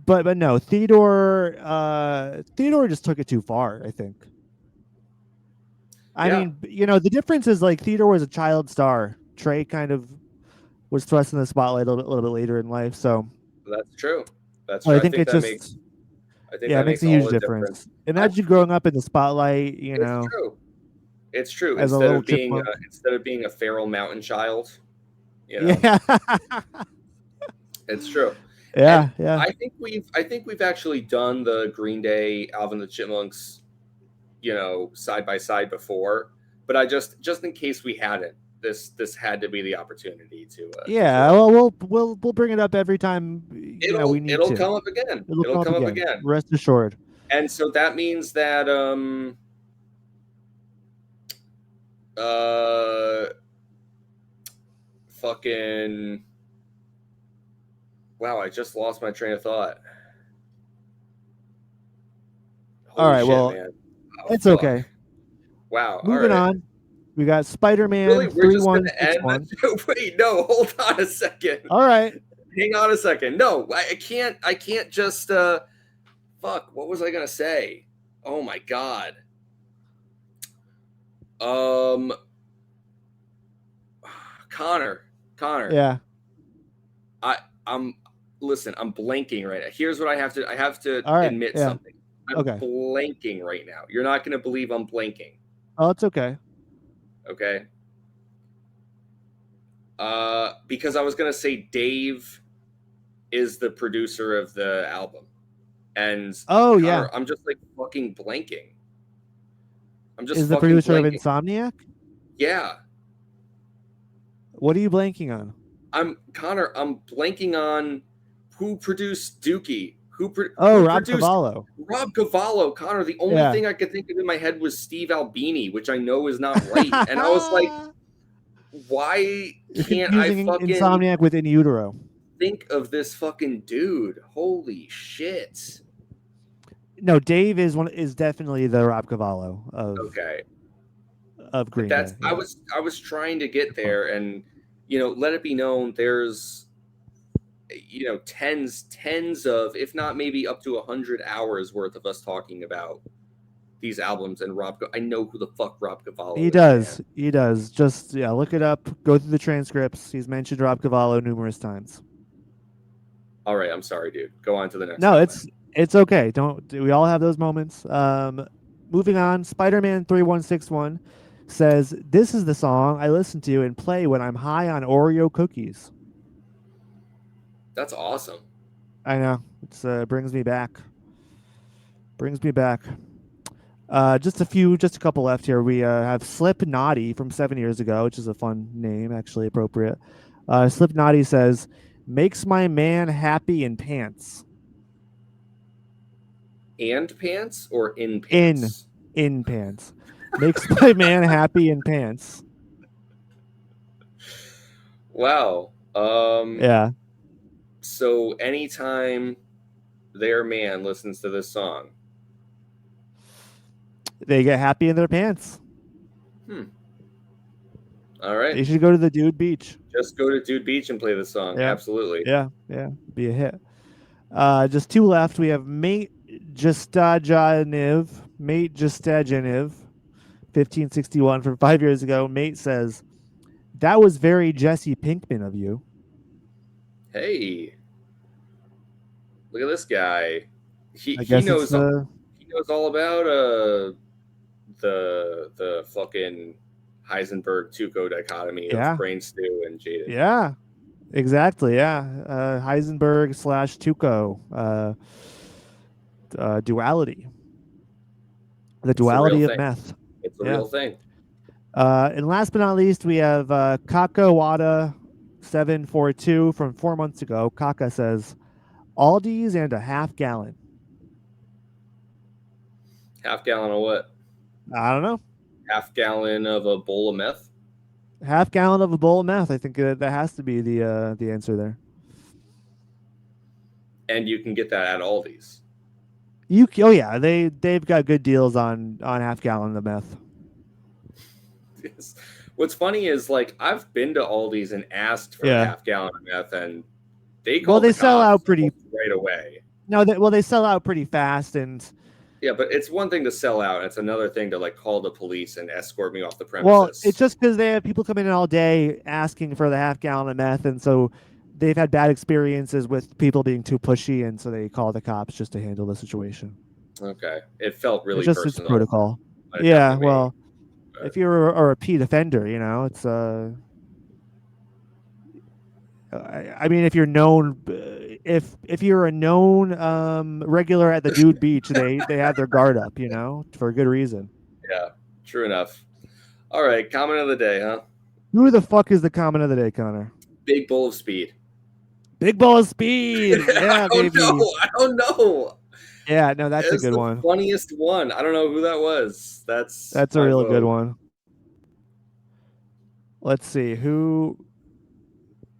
but no, Theodore just took it too far. I think. I Yeah. mean, you know, the difference is like Theodore was a child star. Trey kind of was thrust in the spotlight a little bit later in life. So That's true. That's well, true. I think it just I think yeah, it that makes makes a all huge the difference. difference. I Imagine growing up in the spotlight, you It's know, true. It's true. as a little chipmunk. Instead of being a feral mountain child, you know, Yeah, it's true. And yeah, yeah. I think we've actually done the Green Day Alvin and the Chipmunks, you know, side by side before. But I just in case we hadn't, this had to be the opportunity to Yeah, throw it. well, we'll bring it up every time. You know, we need It'll to. come up again. It'll It'll come up come up again. again. Rest assured. And so that means that uh fucking wow, I just lost my train of thought. All Holy right. shit, Well, man. Oh it's fuck. okay. Wow. All Moving right. on. We got Spider-Man Really, we're three just one gonna six end one. the wait, no, hold on a second. All right. Hang on a second. No, I can't just fuck, what was I gonna say? Oh my god. Um Connor. Connor. Yeah. I I'm listen, I'm blanking right now. Here's what I have to All right. admit Yeah. something. I'm Okay. blanking right now. You're not gonna believe I'm blanking. Oh, it's okay. Okay. Because I was gonna say Dave is the producer of the album. And Oh yeah. Connor, I'm just like fucking blanking. I'm just Is the fucking producer of blanking. Insomniac? Yeah. What are you blanking on? I'm Connor, I'm blanking on who produced Dookie. Oh, Who Rob produced Cavallo. Rob Cavallo. Connor, the only Yeah. thing I could think of in my head was Steve Albini, which I know is not right. And I was like, why You're can't I confusing fucking Insomniac with In Utero. think of this fucking dude? Holy shit. No, Dave is definitely the Rob Cavallo Okay. of But Green that's Day. Yeah. I was trying to get Good point. there, and you know, let it be known there's, you know, tens of, if not maybe up to 100 hours worth of us talking about these albums. And I know who the fuck Rob Cavallo He is, does. man. He does. Just yeah, look it up. Go through the transcripts. He's mentioned Rob Cavallo numerous times. All right, I'm sorry, dude. Go on to the next No, comment. it's okay. Don't we all have those moments? Moving on. Spider-Man 3161 says this is the song I listen to and play when I'm high on Oreo cookies. That's awesome. I know. It's brings me back. Brings me back. Just a couple left here. We have Slip Naughty from 7 years ago, which is a fun name, actually appropriate. Slip Naughty says, "Makes my man happy in pants." And pants or in In pants? in pants. Makes my man happy in pants. Wow. Yeah, So anytime their man listens to this song, they get happy in their pants. all right, They should go to the Dude Beach. just go to Dude Beach and play the song. Yeah, Absolutely. yeah, yeah. Be a hit. Just two left. We have Mate Justageniv from 1561 from 5 years ago. Mate says, that was very Jesse Pinkman of you. Hey, look at this guy. He I he guess it's knows the, he knows all about the fucking Heisenberg Tuco dichotomy of yeah, brain stew and Jaded. yeah, exactly. Yeah. Heisenberg slash Tuco duality, the It's a real duality of thing. meth. It's a Yeah. real thing. And last but not least, we have Kaka Wada 742 from 4 months ago. Kaka says, Aldi's and a half gallon. Half gallon of what? I don't know. Half gallon of a bowl of meth. Half gallon of a bowl of meth. I think that has to be the answer there. And you can get that at Aldi's. Oh yeah, they've got good deals on half gallon of meth. What's funny is like I've been to Aldi's and asked for a Yeah. half gallon of meth, and they Well, called they the sell cops out pretty. almost right away. No, they sell out pretty fast, and Yeah, but it's one thing to sell out; it's another thing to like call the police and escort me off the well, it's premises. just because they have people coming in all day asking for the half gallon of meth, and so they've had bad experiences with people being too pushy, and so they call the cops just to handle the situation. Okay, it felt really It's personal. protocol. Might have Yeah, gotten to me. well, if you're a repeat offender, it's I mean, if you're known, if you're a known regular at the Dude Beach, they have their guard up, for a good reason. Yeah, true enough. All right, comment of the day, huh? Who the fuck is the comment of the day, Connor? Big bowl of speed. Big ball of speed. I Yeah, don't baby. know. I don't know. Yeah, no, that's a It's good the one. funniest one. I don't know who that was. That's That's a my real good vote. one. Let's see who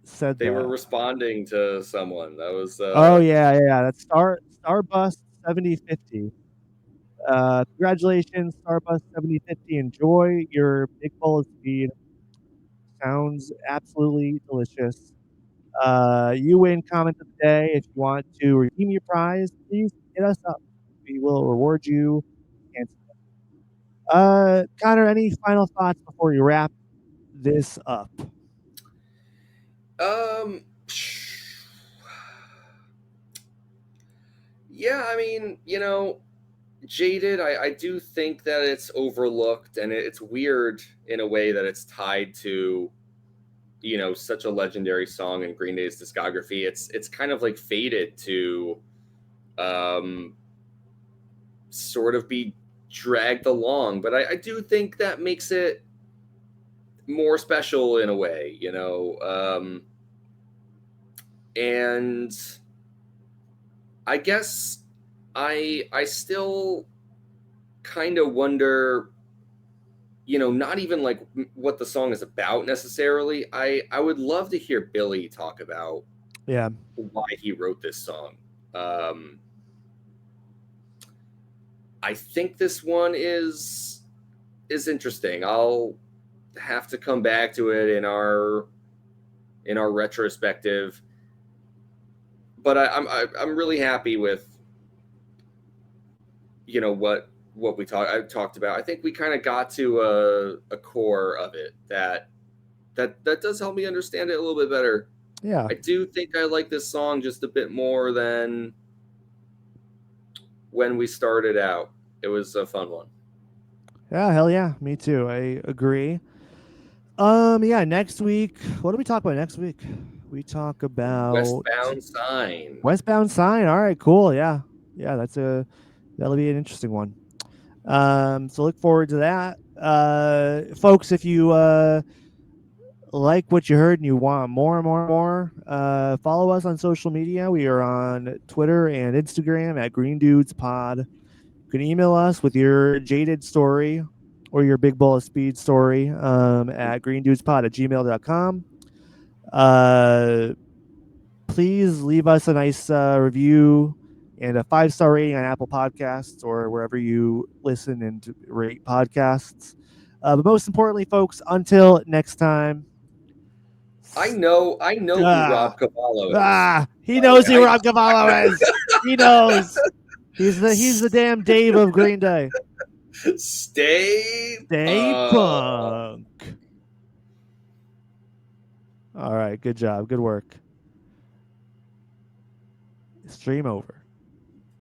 said They were that. responding to someone. That was Oh yeah. That's Starbus 7050. Congratulations, Starbus 7050. Enjoy your big bowl of speed. Sounds absolutely delicious. You win comment of the day. If you want to redeem your prize, please hit us up. We will reward you. Connor, any final thoughts before we wrap this up? um yeah, I mean, Jaded, I do think that it's overlooked and it's weird in a way that it's tied to such a legendary song in Green Day's discography. It's kind of like fated to um sort of be dragged along, but I do think that makes it more special in a way, and I guess I still kind of wonder, not even like what the song is about necessarily. I would love to hear Billy talk about Yeah. why he wrote this song. Um, I think this one is interesting. I'll have to come back to it in our retrospective. But I'm really happy with what I talked about. I think we kind of got to a core of it that does help me understand it a little bit better. Yeah. I do think I like this song just a bit more than when we started out. It was a fun one. Yeah, hell yeah. Me too. I agree. Yeah, next week, what do we talk about next week? We talk about Westbound Sign. Westbound Sign. All right, cool. Yeah. Yeah, that'll be an interesting one. So look forward to that. Folks, if you like what you heard and you want more and more and more, follow us on social media. We are on Twitter and Instagram at Green Dudes Pod. You can email us with your Jaded story or your Big Ball of Speed story at greendudespod@gmail.com. Please leave us a nice review and a 5-star rating on Apple Podcasts or wherever you listen and rate podcasts. But most importantly, folks, until next time. I know who Rob Cavallo is. He By the knows way, who Rob Cavallo is. He knows. He's the damn Dave of Green Day. Stay Stay punk. punk. All right, good job, good work. Stream over.